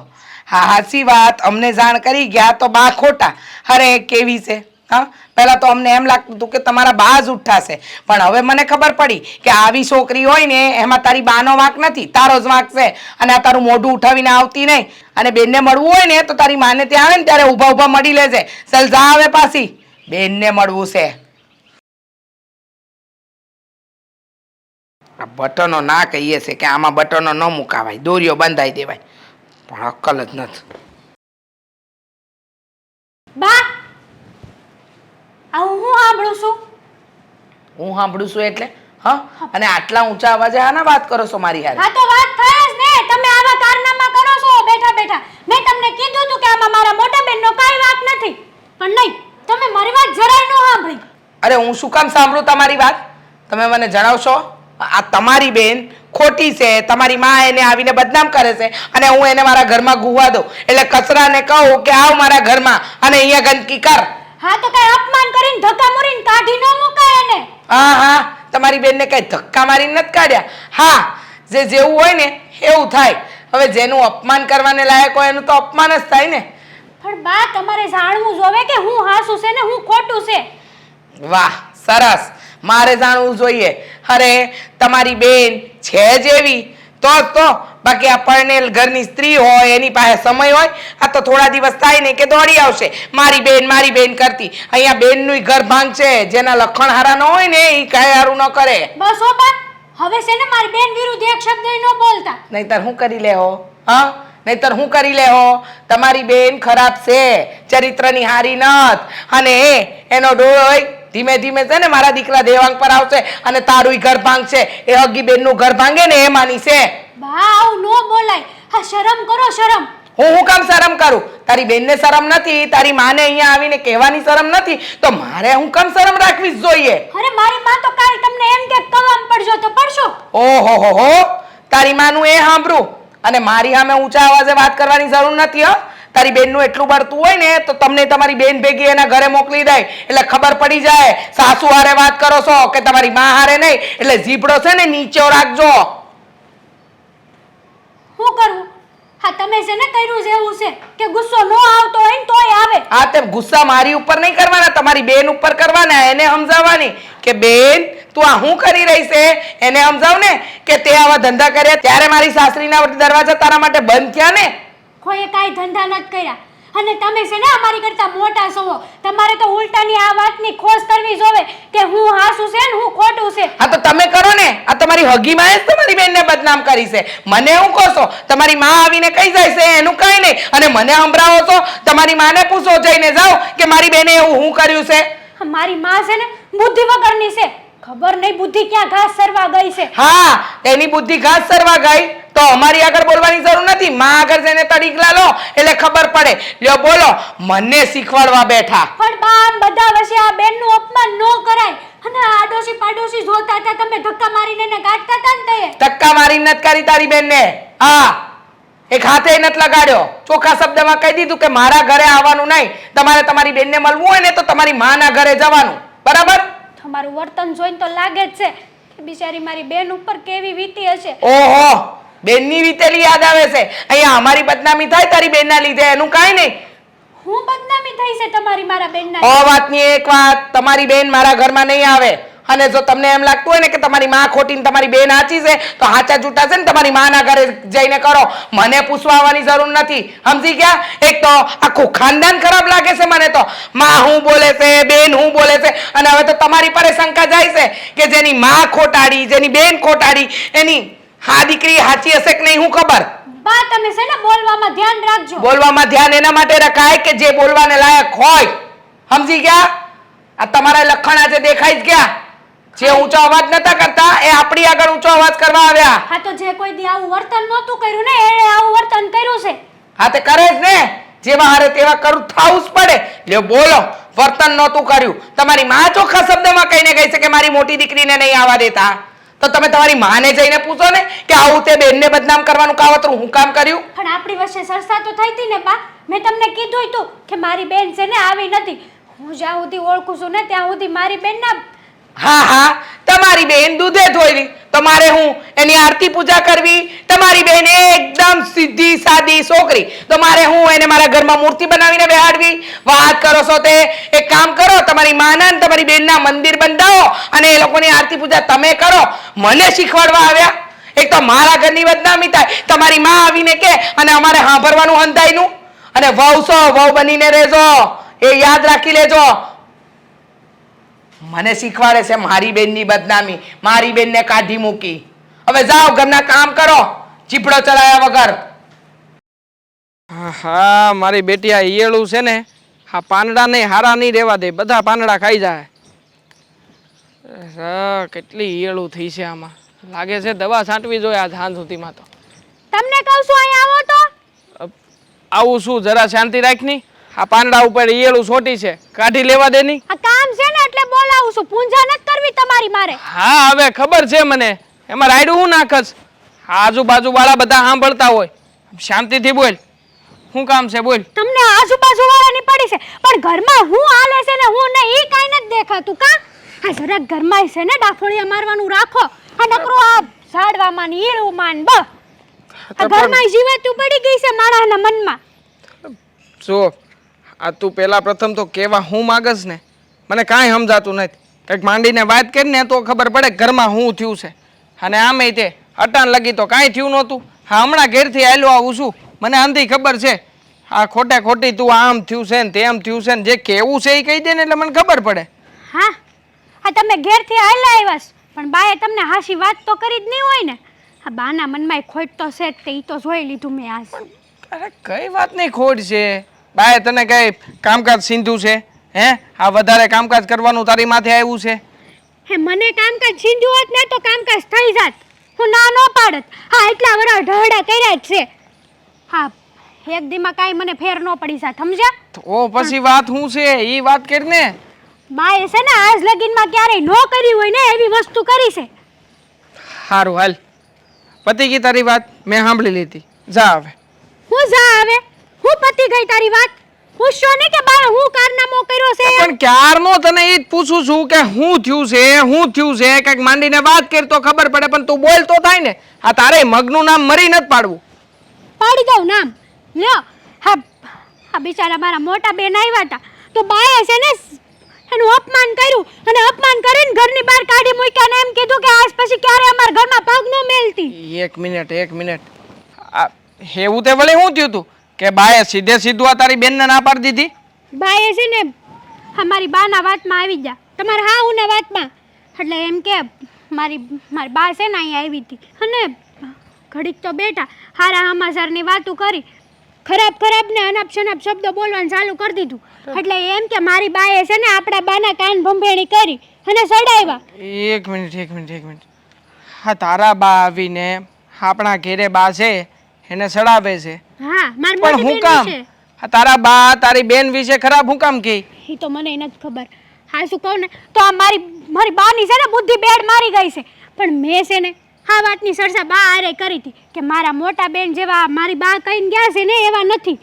હા હાચી વાત, અમને જાણ કરી ગયા તો બા ખોટા. અરે કેવી છે હા, પહેલાં તો અમને એમ લાગતું હતું કે તમારા બા જ ઉઠાશે, પણ હવે મને ખબર પડી કે આવી છોકરી હોય ને એમાં તારી બાનો વાંક નથી, તારો જ વાંક છે. અને આ તારું મોઢું ઉઠાવીને આવતી નહીં, અને બેનને મળવું હોય ને તો તારી માને ત્યાં આવે ને ત્યારે ઊભા ઊભા મળી લેજે. ચાલ જા આવે પાછી, બેનને મળવું છે. આ બટનો ના કહીએ છે કે આમાં બટનો ન મુકાવાય, દોરીઓ બંધાઈ દેવાય, પણ અક્કલ જ નથી. બા આવું હું સાંભળું છું. હું સાંભળું છું એટલે હા? અને આટલા ઊંચા અવાજે આના વાત કરો છો મારી હારે? હા તો વાત થાય જ ને, તમે આવા કારનામા કરો છો બેઠા બેઠા. મેં તમને કીધું હતું કે આમાં મારા મોટા બેનનો કાંઈ વાંક નથી, પણ નહીં, તમે મારી વાત જરાય ન સાંભળી. અરે હું શું કામ સાંભળું તમારી વાત? તમે મને જણાવશો? આ તમારી બેન ખોટી છે, તમારી માં એને આવીને બદનામ કરે છે અને હું એને મારા ઘરમાં ગુવા દઉં, એટલે કચરાને કહું કે આવ મારા ઘરમાં અને અહીંયા ગંદકી કર. હા તો કઈ અપમાન કરીને ધક્કા મારીને કાઢી ન મુકાય એને. હા તમારી બેનને કઈ ધક્કા મારીને નથી કાઢ્યા. હા જે જેવું હોય ને એવું થાય. હવે જેનું અપમાન કરવાને લાયક હોય એનું તો અપમાન જ થાય ને. પણ બા તમારે જાણવું જોવે કે હું હાસું છે ને હું ખોટું છે. વાહ સરસ, મારે જાણવું જોઈએ. અરે તમારી બેન છે જેવી તો બાકી આ પરણેલ ઘરની સ્ત્રી હોય એની પાસે સમય હોય? આ તો થોડા દિવસ થાય ને કે દોડી આવશે મારી બેન કરતી. અહીંયા બેનનું ઘર ભાંગ છે, જેના લખણ હારા ન હોય ને એ કાંઈ હારું ન કરે. બસ હો બા, હવે છે ને મારી બેન વિરુદ્ધ એક શબ્દ ન બોલતા. નહીતર હું કરી લેહો? હા નહીતર હું કરી લેહો? તમારી બેન ખરાબ છે, ચરિત્રની હારી નથ, અને એનો ડોળ ધીમે ધીમે છે ને મારા દીકરા દેવાંગ પર આવશે અને તારું ઘર ભાંગશે. એ હગી બેનનું ઘર ભાંગે ને એ માની છે. બા આવું નો બોલાય. હા શરમ કરો શરમ. હું કામ શરમ કરું? તારી બેનને શરમ નથી, તારી માને અહીંયા આવીને કહેવાની શરમ નથી, તો મારે હું કામ શરમ રાખવી જ જોઈએ? અરે મારી માં તો કાલ તમને એમ કે કવામ પડજો તો પડશો. ઓહો હો, તારી માનું એ સાંભળું અને મારી સામે ઊંચા અવાજે વાત કરવાની જરૂર નથી. હો, તારી બેનનું એટલું બળતું હોય ને તો તમને તમારી બેન ભેગી એના ઘરે મોકલી દે, એટલે ખબર પડી જાય સાસુ હારે વાત કરો છો કે તમારી માં હારે નહીં. એટલે જીભડો છે ને નીચો રાખજો. શું કરવું? હા તમે છે ને કર્યું છે એવું છે કે ગુસ્સો નો આવતો હોય ને તોય આવે. હા તે ગુસ્સા મારી ઉપર નહીં કરવાના, તમારી બેન ઉપર કરવાના. એને સમજાવવાની કે બેન તું આ શું કરી રહી છે, એને સમજાવ ને કે તે આવા ધંધા કર્યા ત્યારે મારી સાસરીના દરવાજા તારા માટે બંધ થયા ને. કોઈએ કાંઈ ધંધા નથી કર્યા, અને તમે છે ને અમારી કરતા મોટા છો. તમારે તો ઉલટાની આ વાતની ખોજ કરવી જોવે કે હું હાસું છે ને હું ખોટું છે. હા તો તમે કરો ને. આ તમારી હગી માં જ તમારી બેનને બદનામ કરી છે. મને હું કહો છો તમારી માં આવીને કહી જાય છે એનું કઈ નહીં, અને મને સંભળાવો છો. તમારી માને પૂછો, જઈને જાઓ કે મારી બેને એવું હું કર્યું છે. મારી માં છે ને બુદ્ધિ વગરની છે. ખબર નહીં બુદ્ધિ ક્યાં ઘાસ સરવા ગઈ છે. હા, એની બુદ્ધિ ઘાસ સરવા ગઈ તો અમારી આગળ બોલવાની જરૂર નથી. માં આગળ જઈને તડીકલા લો એટલે ખબર પડે. લ્યો બોલો, મને શીખવાડવા બેઠા. પણ બા આમ બધા વચ્ચે આ બેનનું અપમાન ન કરાય. અને આડોશી પાડોશી જોતા હતા તમે ધક્કા મારીને એને ગાંઠતા હતા ને તયે. ધક્કા મારી નથી કરી તારી બેનને. હા, એક હાથે નથી લગાડ્યો. ચોખ્ખા શબ્દમાં કહી દીધું કે મારા ઘરે આવવાનું નહીં. તમારે તમારી બેનને મળવું હોય ને તો તમારી માના ઘરે જવાનું. બરાબર? તમારું વર્તન જોઈને તો લાગે જ છે કે બિચારી મારી બેન ઉપર કેવી વીતી હશે. ઓહો, બેનની વીતેલી યાદ આવે છે. અહીંયા અમારી બદનામી થાય તારી બેનના લીધે, એનું કાંઈ નહીં. હું બદનામી થઈ છે તમારી મારા બેનના. ઓ વાતની એક વાત, તમારી બેન મારા ઘરમાં નહીં આવે. અને જો તમને એમ લાગતું હોય ને કે તમારી માં ખોટી ને તમારી બેન સાચી છે તો હાચા જૂઠા છે ને તમારી માના ઘરે જઈને કરો. મને પૂછવા આવવાની જરૂર નથી. સમજી ગયા? એક તો આખું ખાનદાન ખરાબ લાગે છે મને તો. માં હું બોલે છે, બેન હું બોલે છે, અને હવે તો તમારી પર શંકા જાય છે કે જેની માં ખોટાડી, જેની બેન ખોટાડી, એની હા દીકરી સાચી હશે કે નહીં હું ખબર. બા તમે છે ને બોલવામાં ધ્યાન રાખજો. બોલવામાં ધ્યાન એના માટે રખાય કે જે બોલવાને લાયક હોય. સમજી ગયા? આ તમારા લખણ આજે દેખાઈ જ ગયા. જે ઊંચો અવાજ નતા કરતા એ આપણી આગળ ઊંચો અવાજ કરવા આવ્યા. હા તો જે કોઈ દી આવું વર્તન નહોતું કર્યું ને એણે આવું વર્તન કર્યું છે. હા તે કરે જ ને, જેવા હારે તેવા કરું થાવું જ પડે. લ્યો બોલો, વર્તન નહોતું કર્યું. તમારી માં ચોખ્ખા શબ્દમાં કહીને ગઈ છે કે મારી મોટી દીકરીને નહીં આવવા દેતા. તો તમે તમારી માને જઈને પૂછો ને કે આવું તે બેનને બદનામ કરવાનું કાવતરું હું કામ કર્યું. પણ આપણી વચ્ચે સરસા તો થઈ હતી ને બા. મેં તમને કીધું હતું કે મારી બેન છે ને આવી નથી. હું જ્યાં સુધી ઓળખું છું ને ત્યાં સુધી મારી બેનના. હા હા, તમારી બેન દૂધે ધોઈલી તો મારે હું એની આરતી પૂજા કરવી. તમારી બેન એકદમ સીધી સાદી છોકરી તો મારે હું એને મારા ઘરમાં મૂર્તિ બનાવીને બેહાડવી. વાત કરો છો તે એક કામ કરો, તમારી માના ને તમારી બેનના મંદિર બંધાવો અને એ લોકોની આરતી પૂજા તમે કરો. મને શીખવાડવા આવ્યા. એક તો મારા ઘરની બદનામી થાય, તમારી માં આવીને કે અને અમારે સાંભળવાનું હંધાયનું. અને વહુ છો, વહુ બનીને રહેજો, એ યાદ રાખી લેજો. મને શીખવાડે છે મારી બેનની બદનામી, મારી બેનને કાઢી મૂકી. હવે જાઓ ઘરના કામ કરો, ચીપડો ચલાયા વગર. હા, મારી બેટી આ ઈયળું છે ને, આ પાંદડા નહીં હારા નહીં રહેવા દે, બધા પાંદડા ખાઈ જાય. કેટલી ઈયળું થઈ છે આમાં. લાગે છે દવા છાંટવી જોઈએ આજ સાંજ સુધીમાં. તો તમને કહું છું અહીંયા આવો તો. આવું શું, જરા શાંતિ રાખની. આ પાંદડા ઉપર ઈયળું છોટી છે, કાઢી લેવા દે ની. આ કામ છે ને એટલે બોલાવું છું. પૂંજા નથી કરવી તમારી મારે. હા હવે ખબર છે મને. એમાં રાયડું હું નાખસ? આજુબાજુ વાળા બધા સાંભળતા હોય. શાંતિથી બોલ, શું કામ છે બોલ. તમને આજુબાજુ વાળાની પડી છે પણ ઘરમાં હું હાલે છે ને હું ને ઈ કાઈ નથી દેખાતું કા. આ જરાક ઘરમાં છે ને ડાફોળિયા મારવાનું રાખો. આ નકરો આ ઝાડવામાં ને ઈળુમાં ને આ ઘરમાં જીવાતું પડી ગઈ છે માણસના મનમાં. જો આ તું પેલા પ્રથમ તો કેવા હું માગસ ને, મને કાંઈ સમજાતું નથી. કંઈક માંડીને વાત કરીને તો ખબર પડે ઘરમાં શું થયું છે. અને આમે તે અટાણ લગી તો કાંઈ થયું નહોતું. હા હમણાં ઘેરથી આવેલો આવું છું, મને આંધી ખબર છે. આ ખોટે ખોટી તું આમ થયું છે ને તેમ થયું છે ને જે કેવું છે એ કહી દે ને એટલે મને ખબર પડે. હા આ તમે ઘેરથી આયલા આવ્યા છો પણ બાએ તમને હાસી વાત તો કરી જ નહીં હોય ને. આ બાના મનમાં ખોટ તો છે જ તે ઈ તો જોઈ લીધું મેં આજ. અરે કઈ વાતની ખોટ છે? બાએ તને કઈ કામકાજ સીંધું છે? હે આ વધારે કામકાજ કરવાનું તારી માથે આવ્યું છે? હે મને કામકાજ છીંધ્યું હોત ને તો કામકાજ થઈ જાત. હું ના ન પાડત. હા એટલા વરા ઢહડા કર્યા જ છે. હા એક દીમાં કાંઈ મને ફેર ન પડી જાત સમજ્યા. તો પછી વાત શું છે એ વાત કર ને. બાએ છે ને આજ લગીનમાં ક્યારેય ન કરી હોય ને એવી વસ્તુ કરી છે. સારું હાલ, પતી ગઈ તારી વાત, મેં સાંભળી લીધી. જા હવે. હું જા આવે હું પતી ગઈ તારી વાત. પૂછશો ને કે બાએ હું કારનામો કર્યો છે. પણ ક્યારનો તને એ જ પૂછું છું કે શું થયું છે, શું થયું છે. કંઈક માંડીને વાત કર તો ખબર પડે, પણ તું બોલ તો થાય ને. આ તારે મગનું નામ મરી નથી પાડવું. પાડી દઉં નામ લ્યો. હા આ બિચારા મારા મોટા બેન આવ્યા હતા તો બાએ છે ને એનું અપમાન કર્યું અને અપમાન કરીને ઘરની બહાર કાઢી મૂક્યા ને એમ કીધું કે આજ પછી ક્યારે અમારા ઘરમાં પગ ન મેલતી. એક મિનિટ. આ એવું તે વળી શું થયું તું કે બાએ સીધે સીધું આ તારી બેનને ના પાડી દીધી? બાએ છે ને અમારી બાના વાતમાં આવી ગયા, તમારા હાઉના વાતમાં. એટલે એમ કે મારી બા છે ને અહીંયા આવી હતી અને ઘડીક તો બેઠા હારા સમાચારની વાતો કરી ખરાબ ખરાબ ને અનાપ શનાપ શબ્દો બોલવાનું ચાલુ કરી દીધું. એટલે એમ કે મારી બાએ છે ને આપણા બાના કાન ભંભેણી કરી અને સડાવ્યા. એક મિનિટ. હા, તારા બા આવીને આપણા ઘેરે બા છે એને સડાવે છે, હા, મારી પણ મોટી હું બેન કામ? વિશે. હા, તારા બા તારી બેન વિશે ખરાબ હું કામ કહે? એ તો મને નથી ખબર. હા, શું કહું ને તો આ મારી બાની છે ને બુદ્ધિ બેડ મારી ગઈ છે. પણ મેં છે ને આ વાતની ચર્ચા બા હારે કરી હતી કે મારા મોટા બેન જેવા મારી બા કહીને ગયા છે ને એવા નથી.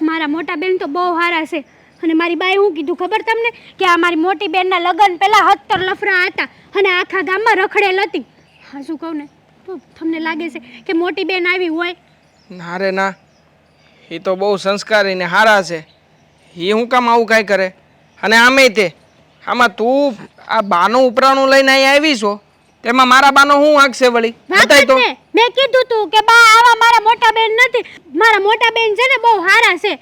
મારા મોટા બેન તો બહુ સારા છે. અને મારી બાએ શું કીધું ખબર તમને? કે આ મારી મોટી બેનના લગ્ન પહેલાં 17 લફરા હતા અને આખા ગામમાં રખડેલ હતી. હા, શું કહું ને તો તમને લાગે છે કે મોટી બેન આવી હોય? ના રે ના, એ તો બહુ સંસ્કારી ને હારા છે. એ હું કામ આવું કાંઈ કરે? અને આમે તે આમાં તું આ બાનું ઉપરાણું લઈને અહીં આવી છો, તેમાં મારા બાનો હું વાંક છે વળી? બતાય તો. મેં કીધું તું કે બા આવા મારા મોટા બેન નથી. મારા મોટા બેન છે ને બહુ સારા છે.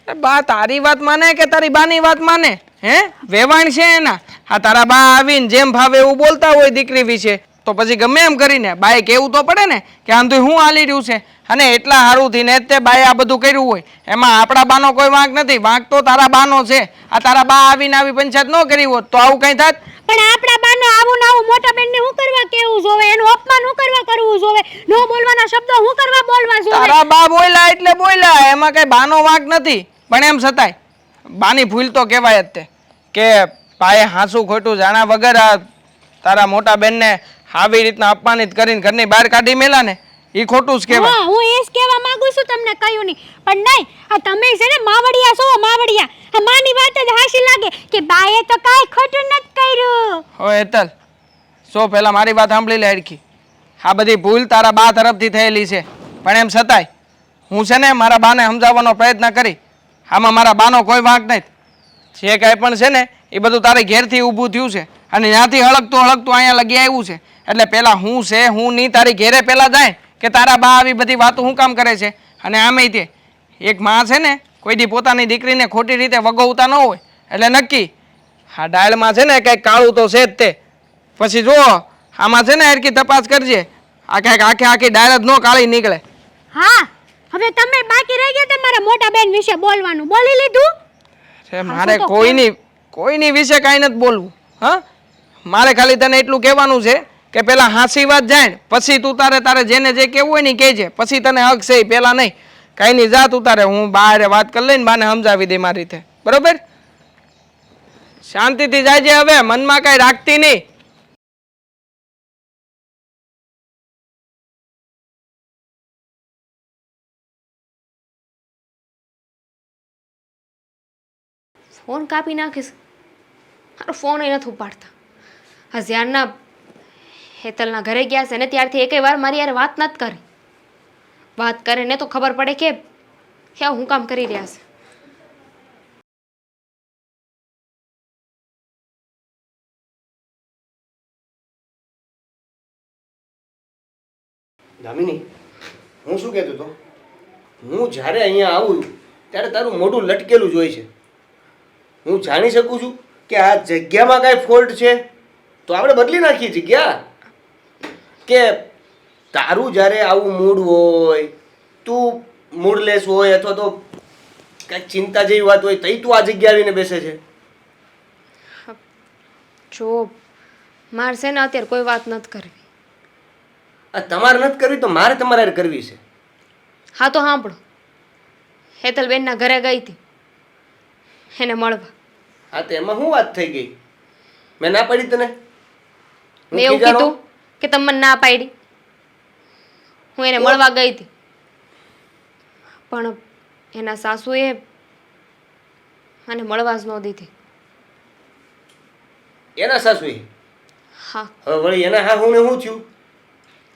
એ બા તારી વાત માને કે તારી બાની વાત માને? હે, વેવાણ છે એના? આ તારા બા આવીને જેમ ભાવે એવું બોલતા હોય દીકરી વિશે, તો પછી ગમે એમ કરીને બાએ કહેવું તો પડે ને કે આમ તો હું હાલી રહ્યું છે. અને એટલા હારુંથી ને તે બાએ આ બધું કર્યું હોય, એમાં આપણા બાનો કોઈ વાંક નથી. વાંક તો તારા બાનો છે. આ તારા બા આવીને આવી પંચાયત ન કરી હોત તો આવું કંઈ થાત? પણ આપણા બાને આવું ને આવું મોટા બેનને શું કરવા કેવું જોવે? એનું અપમાન શું કરવા કરવું જોવે? નો બોલવાના શબ્દો શું કરવા બોલવા જોવે? તારા બા બોલ્યા એટલે બોલ્યા, એમાં કઈ બાનો વાંક નથી. પણ એમ છતાંય બાની ભૂલ તો કહેવાય જ તે કે બાએ હાસું ખોટું જાણ્યા વગર આ તારા મોટા બેનને આવી રીતના અપમાનિત કરીને ઘરની બહાર કાઢી મેલા ને, એ ખોટું જ કહેવાય. હા, હું એ જ કહેવા માંગુ છું, તમને કહ્યું નહીં. પણ નહીં, આ તમે છે ને માવડિયા છો, માવડિયા. આ માની વાત જ હાસી લાગે કે બાએ તો કાંઈ ખોટું નથી કર્યું. હો હેતલ, સો પહેલા મારી વાત સાંભળી લે હરખી. આ બધી ભૂલ તારા બા તરફથી થયેલી છે. પણ એમ છતાંય હું છે ને મારા બાને સમજાવવાનો પ્રયત્ન કરી. આમાં મારા બાનો કોઈ વાંક નથી. જે કાંઈ પણ છે ને એ બધું તારે ઘેરથી ઊભું થયું છે અને ત્યાંથી હળકતું અહીંયા લગી આવ્યું છે. એટલે પહેલાં હું છે હું નહીં તારી ઘેરે પહેલાં જાય કે તારા બા આવી બધી વાતો શું કામ કરે છે? અને આમેય તે એક માં છે ને કોઈ દી પોતાની દીકરીને ખોટી રીતે વગોવતા ન હોય. એટલે નક્કી આ ડાળમાં છે ને કંઈક કાળું તો છે જ તે. પછી જો આમાં છે ને હરખી તપાસ કરજે, આ કંઈક આખી ડાળ જ ન કાળી નીકળે. હા, હવે તમે બાકી રહી ગયા તમારા મોટા બેન વિશે બોલવાનું. બોલી લીધું? મારે કોઈની વિશે કાંઈ નથી બોલવું. હા, મારે ખાલી તને એટલું કહેવાનું છે કે પેલા હાસી વાત જાણ, પછી તું તારે જેને જે કહેવું હોય ને કહેજે. પછી તને હક છે પેલા નહીં. કાંઈ નહીં, જા તું તારે. હું બહાર વાત કરી લઈને બાને સમજાવી દે મારી રીતે. બરોબર? શાંતિથી જાયજે. હવે મનમાં કાંઈ રાખતી નહીં. ફોન કાપી નાખીશ. મારો ફોન નથી ઉપાડતા. આ જ્યારના હેતલના ઘરે ગયા છે ને ત્યારથી એકેય વાર મારી યાર વાત નથી કરી. વાત કરે ને તો ખબર પડે કે હું કામ કરી રહ્યા છે. દામિની, હું શું કહેતો હતો? હું જ્યારે અહીંયા આવું ત્યારે તારું મોઢું લટકેલું જ હોય છે. હું જાણી શકું છું કે આ જગ્યામાં કાંઈ ફોલ્ટ છે તો આપણે બદલી નાખીએ જગ્યા. કે તારું જ્યારે આવું મૂડ હોય, તું મૂડલેસ હોય અથવા તો કાંઈક ચિંતા જેવી વાત હોય તઈ તું આ જગ્યા આવીને બેસે છે. જો મારે છે ને અત્યારે કોઈ વાત નથી કરવી. આ તમારે નથી કરવી તો મારે તમારે હારે કરવી છે. હા તો સાંભળો, હેતલબેનના ઘરે ગઈ હતી એને મળવા. હા તો એમાં શું વાત થઈ ગઈ? મેં ના પાડી તને? મેં એવું કીધું કે તમે મને ના પાડી? હું એને મળવા ગઈ હતી પણ એના સાસુએ મને મળવા જ ન દીધી. એના સાસુએ? હા, હવે વળી એના હા હું ને શું થયું?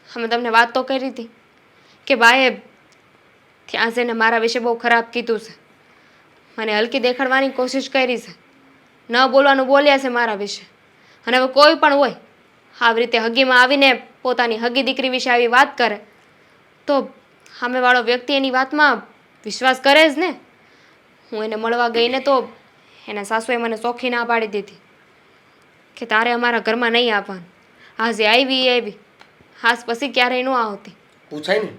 અમે તમને વાત તો કરી હતી કે બાએ ત્યાં જઈને મારા વિશે બહુ ખરાબ કીધું છે. મને હલકી દેખાડવાની કોશિશ કરી છે. ન બોલવાનું બોલ્યા છે મારા વિશે. અને હવે કોઈ પણ હોય આવી રીતે હગીમાં આવીને પોતાની હગી દીકરી વિશે આવી વાત કરે તો સામેવાળો વ્યક્તિ એની વાતમાં વિશ્વાસ કરે જ ને. હું એને મળવા ગઈને તો એના સાસુએ મને ચોખ્ખી ના પાડી દીધી કે તારે અમારા ઘરમાં નહીં આવવાનું. આજે આવી આજ પછી ક્યારેય ન આવતી. પૂછાય ને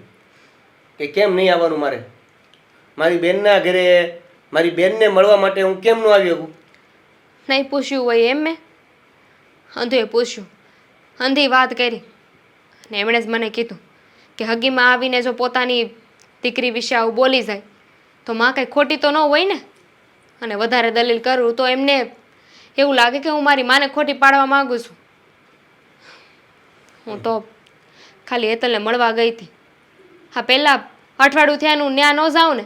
કે કેમ નહીં આવવાનું મારે? મારી બેનના ઘરે મારી બેનને મળવા માટે હું કેમ ન આવી શકું? નહીં પૂછ્યું હોય એમ મેં અંધુએ પૂછ્યું, અંધી વાત કરી અને એમણે જ મને કીધું કે હગીમાં આવીને જો પોતાની દીકરી વિશે આવું બોલી જાય તો માં કંઈ ખોટી તો ન હોય ને. અને વધારે દલીલ કરું તો એમને એવું લાગે કે હું મારી માને ખોટી પાડવા માગું છું. હું તો ખાલી હેતલને મળવા ગઈ હતી. હા, પહેલાં અઠવાડિયું થયાનું ન્યા ન જાઉં ને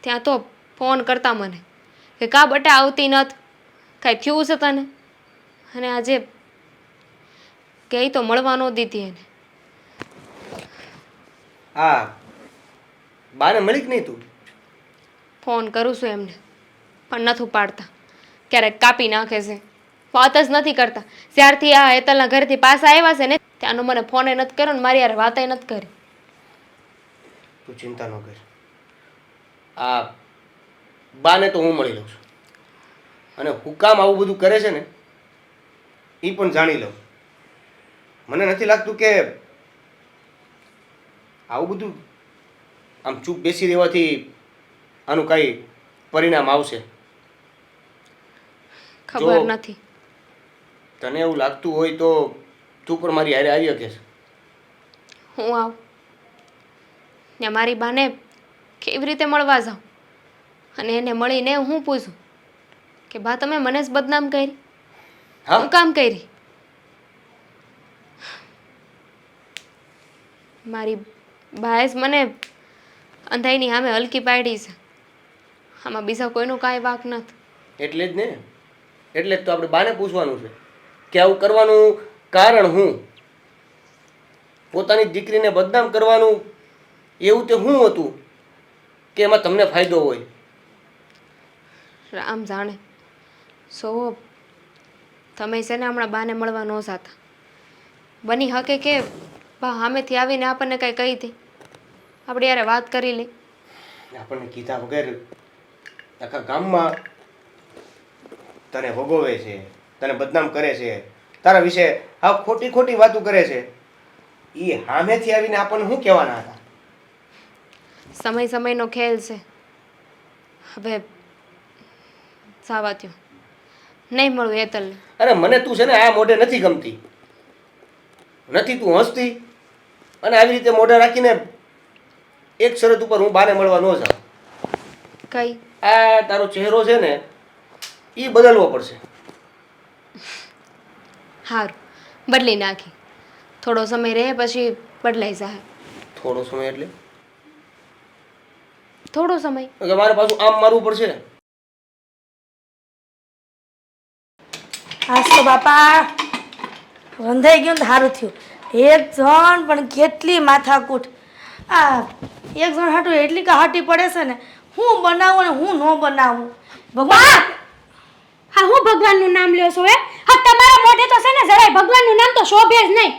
ત્યાં તો ફોન કરતા મને કે કા બટા આવતી નથી, કાંઈ થયું છે તને? અને આજે ગઈ તો મળવા ન દીધી એને. હા, બાને મળી કે નહીં તું? ફોન કરું છું એમને પણ નથી પાડતા. ક્યારેક કાપી નાખે છે, વાત જ નથી કરતા. જ્યારથી આ હેતલના ઘરેથી પાછા આવ્યા છે ને ત્યાંનો મને ફોને નથી કર્યો ને મારી યાર વાતે નથી કરી. તું ચિંતા ન કર. આ બાને તો હું મળી લઉં છું અને હું કામ આવું બધું કરે છે ને એ પણ જાણી લઉં. મને નથી લાગતું કે આવું બધું આમ ચૂપ બેસી રહેવાથી આનું કાંઈ પરિણામ આવશે. ખબર જો નથી. તને એવું લાગતું હોય તો તું પણ મારી હારે આવી શકે છે. હું આવું ને મારી બાને કેવી રીતે મળવા જાઉં અને એને મળીને હું પૂછું કે બા તમે મને જ બદનામ કરી? હા, હું કામ કરી? મારી બાએ જ મને અંધાઈની સામે હલકી પાડી છે. આમાં બીજા કોઈનો કાંઈ વાંક નથી. એટલે જ ને, એટલે જ તો આપણે બાને પૂછવાનું છે કે આવું કરવાનું કારણ શું? પોતાની દીકરીને બદનામ કરવાનું એવું તે શું હતું કે એમાં તમને ફાયદો હોય? રામ જાણે. સો તમે છે ને હમણાં બાને મળવા ન જાતા. બની શકે કે બા સામેથી આવીને આપણને કાંઈ કહી દે, આપણે યારે વાત કરી લઈ. આપણને કીધા વગર આખા ગામમાં તને ભોગવે છે, તને બદનામ કરે છે, તારા વિશે હા ખોટી ખોટી વાતો કરે છે. એ સામેથી આવીને આપણને શું કહેવાના હતા? સમય સમયનો ખેલ છે. હવે સાવા ત્યો નહીં મળું હેતલને. અરે મને તું છે ને આ મોઢે નથી ગમતી, નથી તું હસતી અને આવી રીતે મોઢા રાખીને એક શરત ઉપર હું બાને મળવા ન જાઉં. કઈ? આ તારો ચહેરો છે ને એ બદલવો પડશે. સારું, બદલી નાખી. થોડો સમય રહે પછી બદલાઈ જાય. થોડો સમય એટલે થોડો સમય. કે મારે પાછું આમ મારવું પડશે? આજ તો બાપા રંધાઈ ગયું ને સારું થયું. એક જણ પણ કેટલી માથાકૂટ. આ એક જણ હાટું એટલી કહાટી પડે છે ને, હું બનાવું ને હું ન બનાવું. ભગવાન, હા, હું ભગવાનનું નામ લ્યો છો? હા, તમારા મોઢે તો છે ને જરાય ભગવાનનું નામ તો શોભે જ નહીં.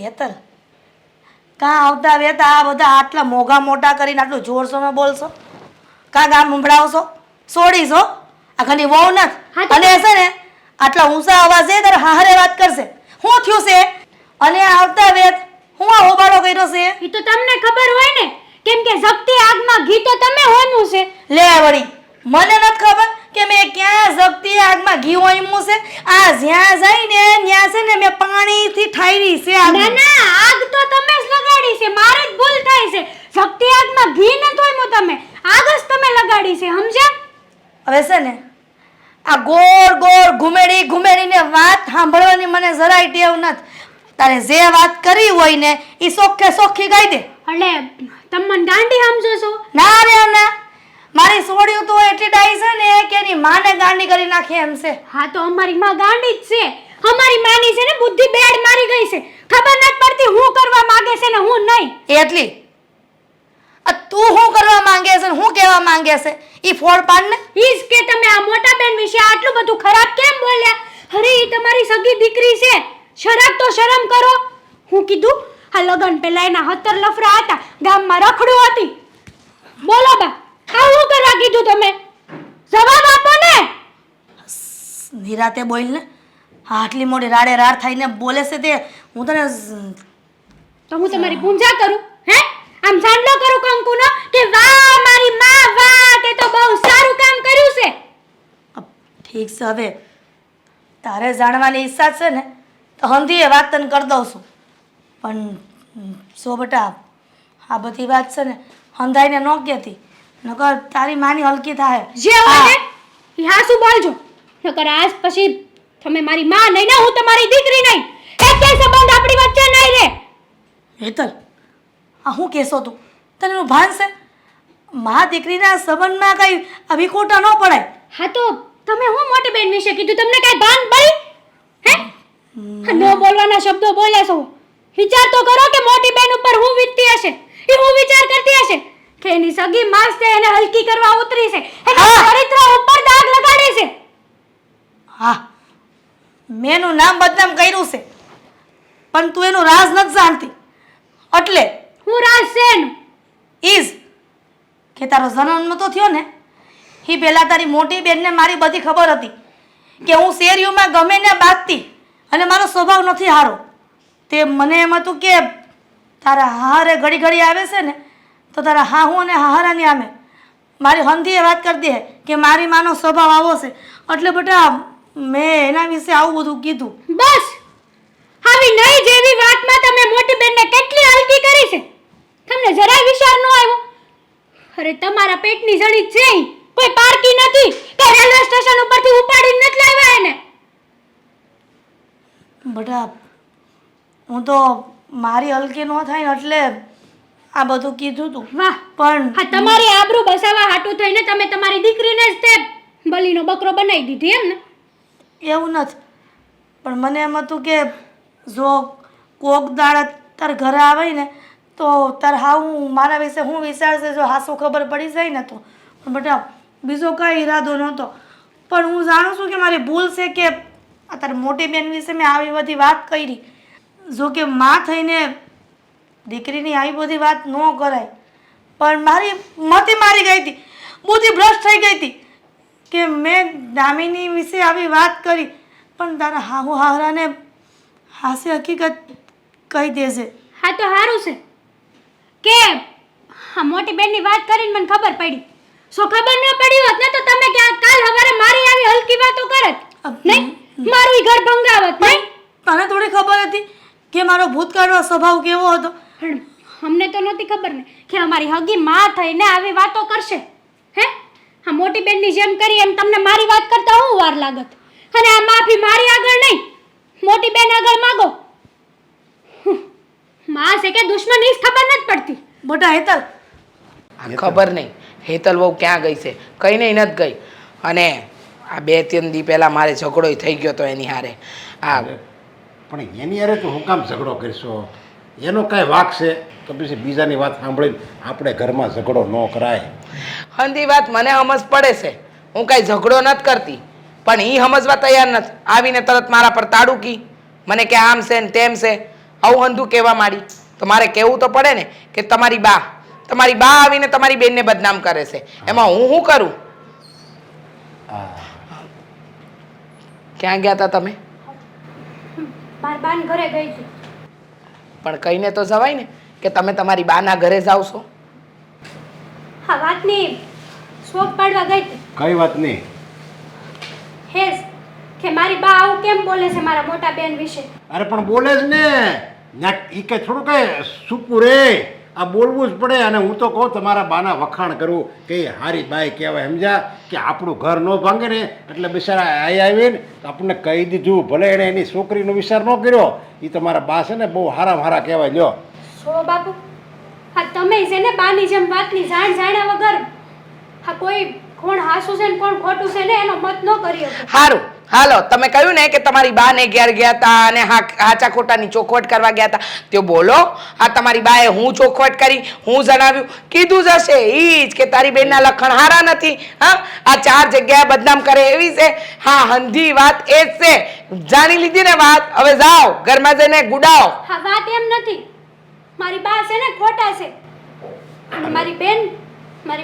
હેતલ, કાં આવતા વેતા આ બધા આટલા મોઘા મોટા કરીને આટલું જોરશોમાં બોલશો? કાં ગામ સંભળાવશો? છોડીશો? આ ઘણી વહુ નથી. અને છે ને આટલા ઊંચા અવાજે તારે હારે વાત કરશે. શું થયું છે? અને આવતા વેત હું આ હોબાળો કર્યો છે? એ તો તમને ખબર હોય ને, કેમ કે ઝગતી આગમાં ઘી તો તમે હોનું છે. લે વળી, મને નથી ખબર કે મેં ક્યાં ઝગતી આગમાં ઘી હોઈમું છે. આ જ્યાં જઈને ત્યાં છે ને મેં પાણીથી ઠાયરી છે આગ. ના ના, આગ તો તમે જ લગાડી છે, મારે જ ભૂલ થાય છે. ઝગતી આગમાં ઘી ન થોયમું તમે, આગ જ તમે લગાડી છે, સમજ્યા? હવે છે ને આ ગોળ ગોળ ઘુમેડી ઘુમેડીને વાત સાંભળવાની મને જરાય ટેવ નથી. તારે જે વાત કરી હોય ને એ સોખે સોખી કહી દે. એટલે તમને ગાંડી સમજો છો? ના રે ના, મારી સોડિયું તો એટલી ડાઈ છે ને કે એની માને ગાંડી કરી નાખે એમ છે. હા, તો અમારી માં ગાંડી જ છે. અમારી માની છે ને બુદ્ધિ બેડ મારી ગઈ છે. ખબર નથી પડતી હું કરવા માંગે છે ને હું નહીં. એટલી આ તું શું કરવા માંગે છે ને હું કહેવા માંગે છે ઈ ફોડ પાડ ને. ઈજ કે તમે આ મોટા બેન વિશે આટલું બધું ખરાબ કેમ બોલ્યા? અરે ઈ તમારી સગી દીકરી છે, શરમ તો શરમ કરો. હું કીધું આ લગન પહેલા એના 17 લફરા હતા, ગામમાં રખડું હતી. બોલો બા, આ હું કરવા કીધું તમે? જવાબ આપો ને. નિરાતે બોલ ને. આટલી મોટી રાડે રાડ થઈને બોલે છે તે હું તને તો હું તમારી પૂંજા કરું? હે, આમ સાંડલો કરું હવે તારે જાણવાની ઈચ્છા છે ને તો હંધીએ વાત તને કરી દઉં છું. પણ સો બેટા આ બધી વાત છે ને હંધાઈને ન કહેતી, નકર તારી માની હલકી થાય. જે હોય ને એ હાસુ બોલજો, નકર આજ પછી તમે મારી માં નહીં ને હું તમારી દીકરી નહીં. એકેય સંબંધ આપણી વચ્ચે નહીં રહે. હેતલ, આ શું કહેશો તું? તને એનું ભાન છે? મા દીકરીના સંબંધમાં કઈ વિખોટા ન પડાય. હા તો તમે હું મોટી બેન વિશે કીધું, તમને કઈ ભાન પડી? હે આ નો બોલવાના શબ્દો બોલ્યા છો. વિચાર તો કરો કે મોટી બેન ઉપર હું વીતતી હશે, એ હું વિચાર કરતી હશે કે એની સગી માસ છે એને હલકી કરવા ઉતરી છે, એના ચરિત્ર ઉપર દાગ લગાડી છે. હા, મેં એનું નામ બદનામ કર્યું છે, પણ તું એનું રાજ નથી જાણતી. એટલે હું રાજ છે એનું. ઈજ કે તારો જન્મ નતો થયો ને એ પહેલાં તારી મોટી બેનને મારી બધી ખબર હતી કે હું શેરીઓમાં ગમે ને બાંધતી અને મારો સ્વભાવ નથી સારો. તે મને એમ હતું કે તારા હારે ઘડી ઘડી આવે છે ને તો તારા હાહુ અને હાહારાની આમે મારી હંધીએ વાત કરી દે કે મારી માનો સ્વભાવ આવો છે. એટલે બેટા મેં એના વિશે આવું બધું કીધું. બસ આવી નહીં જેવી વાતમાં તમે મોટી બેનને કેટલી હલકી કરી છે, તમને જરાય વિચાર ન આવ્યો? અરે તમારા પેટની જણી છે ઈ, કોઈ પારકી નથી કે રેલવે સ્ટેશન ઉપરથી ઉપાડીને નથી લાવ્યા એને. બેટા હું તો મારી હલકી ન થાય ને એટલે આ બધું કીધું તું. વાહ, પણ હા તમારી આબરૂ બસાવવા હાટું થઈને તમે તમારી દીકરીને જ તે બલીનો બકરો બનાવી દીધી એમ ને? એવું નથી, પણ મને એમ હતું કે જો કોક દાડા તાર ઘરે આવે ને તો તાર હું મારા વિશે હું વિચારશે જો હાસું ખબર પડી જાય ને તો. પણ બેટા બીજો કાંઈ ઈરાદો નહોતો, પણ હું જાણું છું કે મારી ભૂલ છે કે આ તારી મોટી બેન વિશે મેં આવી બધી વાત કરી. જો કે માં થઈને દીકરીની આવી બધી વાત ન કરાય, પણ મારી મતી મારી ગઈ હતી, બુદ્ધિ ભ્રષ્ટ થઈ ગઈ હતી કે મેં દામિની વિશે આવી વાત કરી. પણ તારા હાહુ હાહરાને હાસી હકીકત કહી દેશે. હા તો સારું છે કે હા મોટી બેનની વાત કરીને મને ખબર પડી. સો ખબર ન પડી હોત ને તો તમે ક્યાં કાલ સવારે મારી આવી હલકી વાતો કરત નહીં, મારું ઈ ઘર ભંગાવત નહીં. તને થોડી ખબર હતી કે મારો ભૂતકાળનો સ્વભાવ કેવો હતો? પણ અમને તો નહોતી ખબર ને કે અમારી હગી માં થઈને આવી વાતો કરશે. હે હા મોટી બેનની જેમ કરી એમ તમને મારી વાત કરતા હું વાર લાગત? અને આ માફી મારી આગળ નહીં, મોટી બેન આગળ માગો. માં છે કે દુશ્મન ઈ ખબર નથી પડતી. બેટા હેતલ, ખબર નહીં હેતલ બહુ ક્યાં ગઈ છે, કઈ નહીં નથી ગઈ. અને આ 2-3 દી પહેલાં મારે ઝઘડો થઈ ગયો તો એની હારે. આ પણ એની યારે તો હું કામ ઝઘડો કરશો? એનો કાંઈ વાક છે તો પછી બીજાની વાત સાંભળીને આપણે ઘરમાં ઝઘડો ન કરાય. હંધી વાત મને સમજ પડે છે, હું કાંઈ ઝઘડો નથી કરતી, પણ એ સમજવા તૈયાર નથી. આવીને તરત મારા પર તાડુકી મને કે આમ છે ને તેમ છે, આવું હંધું કહેવા માંડી. તો મારે કહેવું તો પડે ને કે તમારી બા આવીને તમારી બેનને બદનામ કરે છે, એમાં હું શું કરું? ક્યાં ગયા હતા તમે? માર બાન ઘરે ગઈ હતી. પણ કહીને તો જવાય ને કે તમે તમારી બાના ઘરે જાવ છો. હા વાતની શોખ પાડવા ગઈ હતી. કઈ વાત નહીં? હેસ કે મારી બા આવું કેમ બોલે છે મારા મોટા બેન વિશે? અરે પણ બોલે જ ને, એ કઈ થોડું કઈ સૂકું રે, આ બોલવું જ પડે. અને હું તો કહું તમારા બાના વખાણ કરું કે હારી બાઈ કહેવાય, સમજ્યા? કે આપણું ઘર ન ભાંગે ને એટલે બિચારા આવીને તો આપણને કહી દીધું, ભલે એણે એની છોકરીનો વિચાર ન કર્યો. એ તમારા બા છે ને બહુ હારા કહેવાય. લ્યો સો બાપુ, હા તમે છે ને બાની જેમ વાતની જાણ્યા વગર હા કોઈ કોણ હાસું છે ને કોણ ખોટું છે ને એનો મત ન કર્યો. સારું હાલો, તમે કહ્યું ને કે તમારી બાને ઘેર ગયા હતા અને હાચા ખોટાની ચોખવટ કરવા ગયા હતા, તો બોલો આ તમારી બાએ હું ચોખવટ કરી, હું જણાવ્યું, કીધું જ હશે ઈ જ કે તારી બેનના લખણ હારા નથી. હા આ 4 જગ્યાએ બદનામ કરે એવી છે. હા હંધી વાત એ જ છે, જાણી લીધી ને વાત, હવે જાઓ ઘરમાં જઈને ગુડાઓ. હા વાત એમ નથી, મારી બા છે ને ખોટા છે અને મારી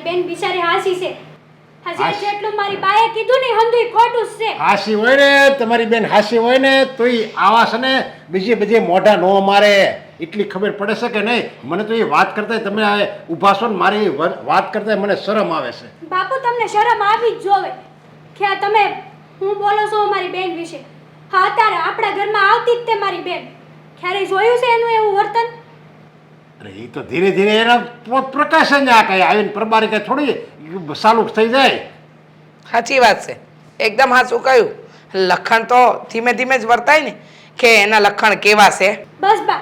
બેન બિચારી હાસી છે. હજી જેટલું મારી બાએ કીધું ને હંધુય ખોટું જ છે. હાસી હોય ને તમારી બેન, હાસી હોય ને તોય આવા છે ને બીજે બધે મોઢા ન મારે, એટલી ખબર પડે છે કે નહીં? મને તો એ વાત કરતા તમે ઊભા છો ને મારી વાત કરતા મને શરમ આવે છે. બાપુ તમને શરમ આવી જ જોવે કે આ તમે હું બોલો છો અમારી બેન વિશે? હા, અત્યારે આપણા ઘરમાં આવતી જ તે મારી બેન. ક્યારેય જોયું છે એનું એવું વર્તન? અરે એ તો ધીરે ધીરે એના પ્રકાશન આ કઈ આવીને પ્રમાણે કઈ થોડી ચાલુ થઈ જાય. સાચી વાત છે, એકદમ સાચું કહ્યું. લખણ તો ધીમે ધીમે જ વર્તાય ને કે એના લખણ કેવા છે. બસ બા,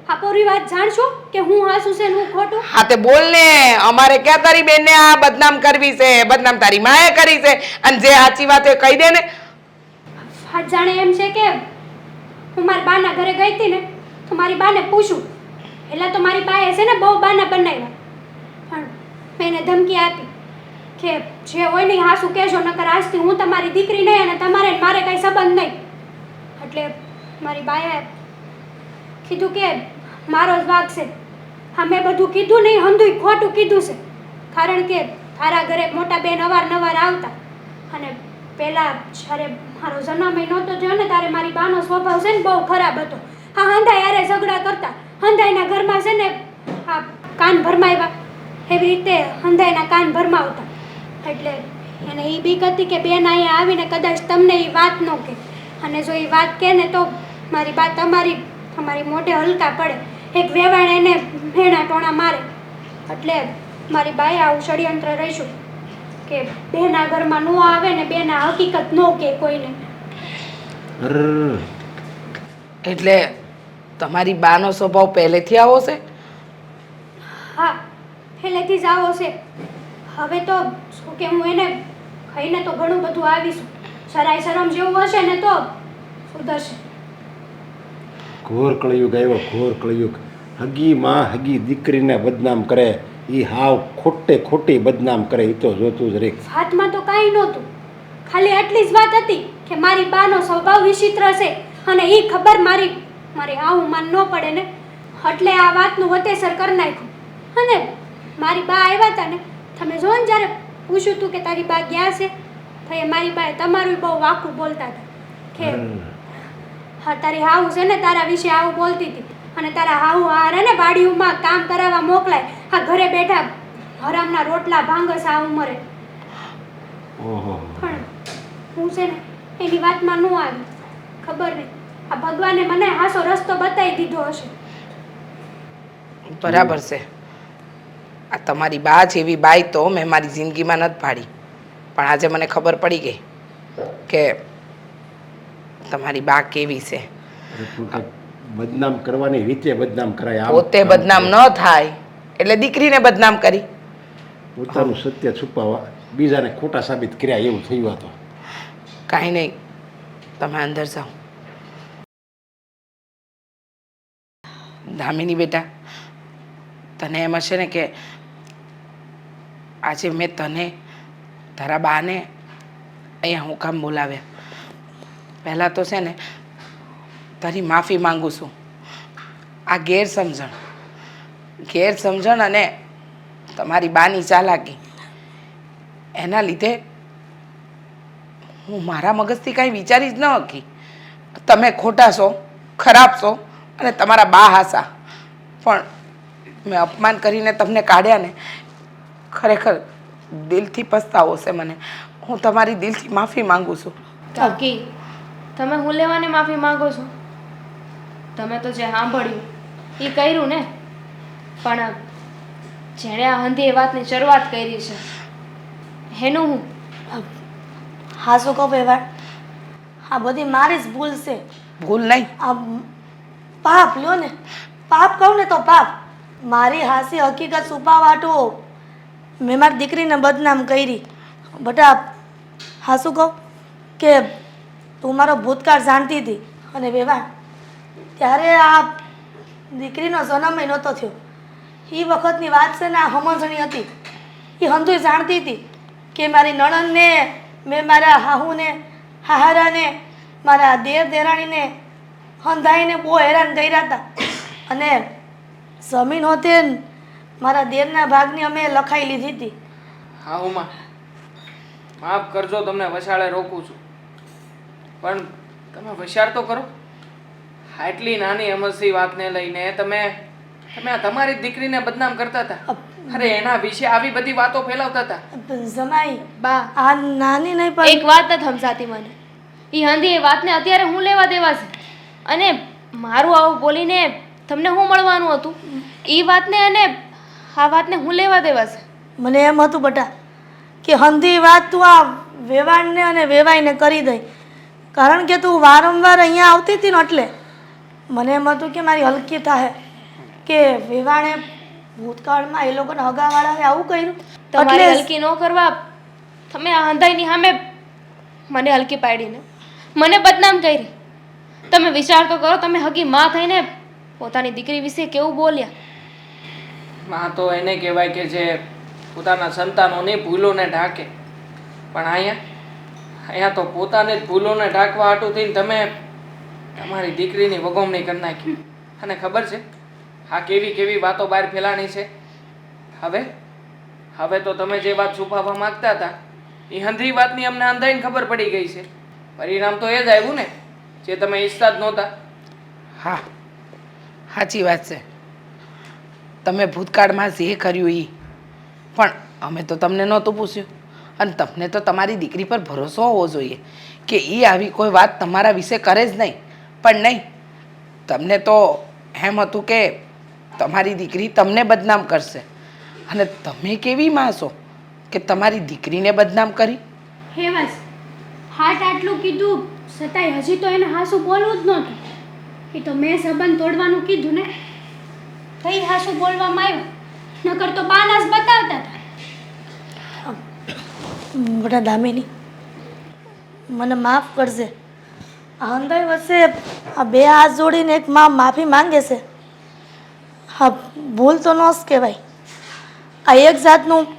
આ પૂરી વાત જાણશો કે હું હાસું છે ને હું ખોટું? હા તે બોલ ને, અમારે ક્યાં તારી બેનને આ બદનામ કરવી છે? બદનામ તારી માએ કરી છે, અને જે સાચી વાત એ કહી દે ને. વાત જાણે એમ છે કે હું મારી બાના ઘરે ગઈ હતી ને તો મારી બાને પૂછું. પહેલાં તો મારી બાએ છે ને બહુ બાના બનાવ્યા, પણ મેં એને ધમકી આપી કે જે હોય નહીં હાસું કહેજો, નકર આજથી હું તમારી દીકરી નહીં અને તમારે ને મારે કાંઈ સંબંધ નહીં. એટલે મારી બાએ કીધું કે મારો જ વાંક છે. હા, મેં બધું કીધું નહીં, હંધુય ખોટું કીધું છે. કારણ કે તારા ઘરે મોટા બેન અવારનવાર આવતા, અને પહેલાં જ્યારે મારો જન્મ નહોતો થયો ને ત્યારે મારી બાનો સ્વભાવ છે ને બહુ ખરાબ હતો. હા, હંધાઈ યારે ઝઘડા કરતા. હંધાઈના ઘરમાં છે ને આ કાન ભરમાવ્યા, એવી રીતે હંધાઈના કાન ભરમાવતા. એટલે એને એ બીક હતી કે બેન અહીંયા આવીને કદાચ તમને એ વાત ન કહે, અને જો એ વાત કહે ને તો મારી બા તમારી મોઢે હલકા પડે, એક વેવાણ એને ભેણા ટોણા મારે. એટલે મારી બાએ આવું ષડયંત્ર રહીશું કે બેના ઘરમાં ન આવે ને બેના હકીકત ન કહે કોઈને. એટલે તમારી બાનો સ્વભાવ પહેલેથી આવો છે? હા, પહેલેથી જ આવો છે. હવે તો શું કે હું એને કહીને તો ઘણું બધું આવીશું. જરાય શરમ જેવું હશે ને તો સુધરશે. ઘોર કળયુગ આવ્યો, ઘોર કળયુગ. હગી માં હગી દીકરીને બદનામ કરે, એ હાવ ખોટી બદનામ કરે, એ તો જોતું જ રે. વાતમાં તો કાંઈ નહોતું, ખાલી આટલી જ વાત હતી કે મારી બાનો સ્વભાવ વિચિત્ર છે, અને એ ખબર મારી આવું માન ન પડે ને, એટલે આ વાતનું વતેસર કરી નાખ્યું. અને મારી બા આવ્યા હતા ને, તમે જો ને જ્યારે પૂછ્યું હતું કે તારી બા ગયા છે, તો એ મારી બાએ તમારું બહુ વાકું બોલતા હતા કે હા તારી હાવું છે ને તારા વિશે આવું બોલતી હતી, અને તારા હાવું હારે ને વાડીઓમાં કામ કરાવવા મોકલાય, આ ઘરે બેઠા હરામના રોટલા ભાંગસ આ ઉંમરે. પણ હું છે ને એની વાતમાં ન આવી, ખબર નહીં આ ભગવાને મને હાસો રસ્તો બતાવી દીધો હશે. બરાબર છે. આ તમારી બા જેવી બાઈ તો મેં મારી જિંદગીમાં નથી પાડી, પણ આજે મને ખબર પડી ગઈ કે તમારી બા કેવી છે. બદનામ કરવાની રીતે બદનામ કરાય. પોતે બદનામ ન થાય એટલે દીકરીને બદનામ કરી, પોતાનું સત્ય છુપાવવા, બીજાને ખોટા સાબિત કર્યા, એવું થયું હતું. કાંઈ નહીં, તમે અંદર જાઓ. દામિની બેટા, તને એમ હશે ને કે આજે મેં તને તારા બાને અહીંયા હું કામ બોલાવ્યા. પહેલાં તો છે ને તારી માફી માંગુ છું. આ ગેરસમજણ અને તમારી બાની ચાલાકી, એના લીધે હું મારા મગજથી કાંઈ વિચારી જ ન શકી. તમે ખોટા છો, ખરાબ છો, અને તમારા બા હાસા. પણ મેં અપમાન કરીને તમને કાઢ્યા ને, ખરેખર દિલથી પસ્તાવો છે મને. હું તમારી દિલથી માફી માંગુ છું. કાકી, તમે હું લેવાને માફી માંગો છો? તમે તો જે સાંભળ્યું એ કર્યું ને, પણ જેણે આ હંધી એ વાતની શરૂઆત કરી છે એનું હું? હા શું કહું વેવાણ, આ બધી મારી જ ભૂલ છે. ભૂલ નહીં, આ પાપ લ્યો ને, પાપ કહું ને તો પાપ. મારી હાસી હકીકત છુપાવાટું મેં મારી દીકરીને બદનામ કરી. બટા હા શું કહું કે તું મારો ભૂતકાળ જાણતી હતી, અને વેવાણ ત્યારે આ દીકરીનો જન્મ નહોતો થયો. એ વખતની વાત છે ને, આ સમજણી હતી. એ હંધુય જાણતી હતી કે મારી નણંદને મેં મારા હાહુને, હાહારાને, મારા દેર દેરાણીને હંધાઈને બહુ હેરાન કર્યા હતા. અને જમીન હોતે મારા દેરના ભાગની અમે લખાઈ લીધી હતી. હા ઉમા, માફ કરજો, તમને વસાળે રોકું છું, પણ તમે વિચાર તો કરો. આટલી નાની અમસ્તી વાતને લઈને તમે તમે આ તમારી જ દીકરીને બદનામ કરતા હતા અરે એના વિશે આવી બધી વાતો ફેલાવતા હતા જમાઈ બા આ નાની નહીં પણ એક વાત નથી સમજાતી મને એ હંધી એ વાતને અત્યારે હું લેવા દેવા છે અને મારું આવું બોલીને તમને શું મળવાનું હતું એ વાતને અને આ વાતને હું લેવા દેવા છે મને એમ હતું બટા કે હંધી વાત તું આ વેવાણને અને વેવાઈને કરી દઈ કારણ કે તું વારંવાર અહીંયા આવતી હતી ને એટલે મને એમ હતું કે મારી હલકી થાય કે વેવાણે ભૂતકાળમાં એ લોકોને હગાવાળાને આવું કર્યું તમારી એટલે હલકી ન કરવા તમે આ હંધાઈની સામે મને હલકી પાડીને મને બદનામ કરી તમે વિચાર તો કરો તમે હગી માં થઈને પોતાની દીકરી વિશે કેવું બોલ્યા માં તો એને કહેવાય કે જે પોતાના સંતાનોની ભૂલોને ઢાંકે પણ અહીંયા તો પોતાને જ ભૂલોને ઢાંકવા હાટું થઈને તમે તમારી દીકરીની વગોમણી કરી નાખી અને ખબર છે આ કેવી કેવી વાતો બહાર ફેલાણી છે હવે તો તમે જે વાત છુપાવવા માંગતા હતા એ હંધરી વાતની અમને અંધાઈને ખબર પડી ગઈ છે પરિણામ તો એ જ આવ્યું ને જે તમે ઈચ્છતા જ નહોતા હા સાચી વાત છે તમે ભૂતકાળમાં જે કર્યું એ પણ અમે તો તમને નહોતું પૂછ્યું અને તમને તો તમારી દીકરી પર ભરોસો હોવો જોઈએ કે એ આવી કોઈ વાત તમારા વિશે કરે જ નહીં પણ નહીં તમને તો એમ હતું કે તમારી દીકરી તમને બદનામ કરશે અને તમે કેવી માં છો કે તમારી દીકરીને બદનામ કરી હેવસ હાટ આટલું કીધું છતાંય હજી તો એને હાસું બોલવું જ નહોતું એ તો મેં સંબંધ તોડવાનું કીધું ને કઈ હાસું બોલવામાં આવ્યું નકર તો બાનાસ બતાવતા હતા બટા દામિની મને માફ કરજે આ હંધાઈ વચ્ચે આ બે હાથ જોડીને એક માં માફી માંગે છે હા ભૂલ તો ન જ કહેવાય આ એક જાતનું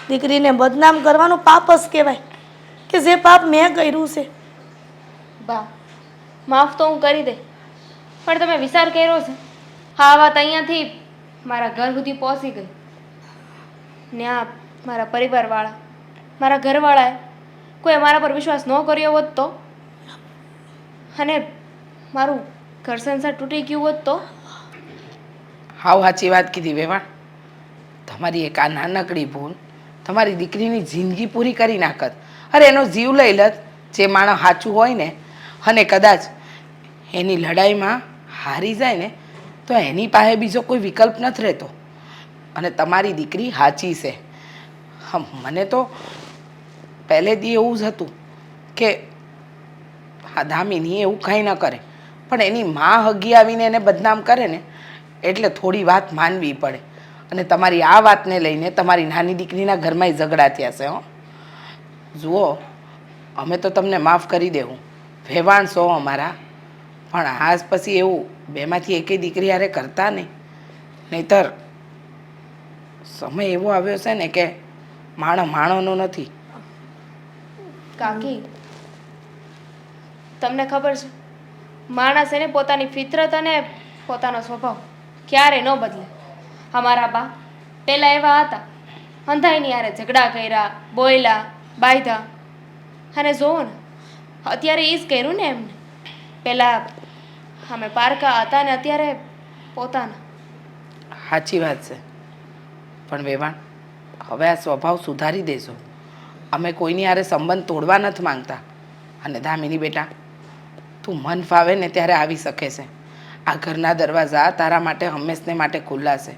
દીકરીને બદનામ કરવાનું પાપ જ કહેવાય કે જે પાપ મેં કર્યું છે બા માફ તો હું કરી દે પણ તમે વિચાર કર્યો છે હા વાત અહીંયાથી મારા ઘર સુધી પહોંચી ગઈ ને આ મારા પરિવારવાળા મારા ઘરવાળાએ કોઈ મારા પર વિશ્વાસ ન કર્યો હોત તો અને મારું ઘર સંસાર તૂટી ગયું હોત તો હાવ સાચી વાત કીધી વેવાણ તમારી એક આ નાનકડી ભૂલ તમારી દીકરીની જિંદગી પૂરી કરી નાખત અરે એનો જીવ લઈ લત જે માણસ સાચું હોય ને અને કદાચ એની લડાઈમાં હારી જાય ને તો એની પાસે બીજો કોઈ વિકલ્પ નથી રહેતો અને તમારી દીકરી સાચી છે મને તો પહેલેથી એવું જ હતું કે હા દામિની એવું કંઈ ન કરે પણ એની માં હગી આવીને એને બદનામ કરે ને એટલે થોડી વાત માનવી પડે અને તમારી આ વાતને લઈને તમારી નાની દીકરીના ઘરમાંય ઝઘડા થયા છે હો જુઓ અમે તો તમને માફ કરી દેવું વેવાણ છો અમારા પણ આજ પછી એવું બેમાંથી એકેય દીકરી હારે કરતા નહીં નહીતર સમય એવો આવ્યો છે ને કે માણસનો નથી કાકી તમને ખબર છે માણસ એને પોતાની ફિતરત અને પોતાનો સ્વભાવ ક્યારે ન બદલે અમારા બા પહેલાં એવા હતા અંધાઈની યારે ઝઘડા કર્યા બોયલા બાયધા અને જોવો ને અત્યારે એ જ કર્યું ને એમને પહેલાં અમે પારકા હતા ને અત્યારે પોતાના સાચી વાત છે પણ વેવાણ હવે આ સ્વભાવ સુધારી દેજો અમે કોઈની હારે સંબંધ તોડવા નથી માંગતા અને દામિની બેટા તું મન ફાવે ને ત્યારે આવી શકે છે આ ઘરના દરવાજા તારા માટે હંમેશને માટે ખુલ્લા છે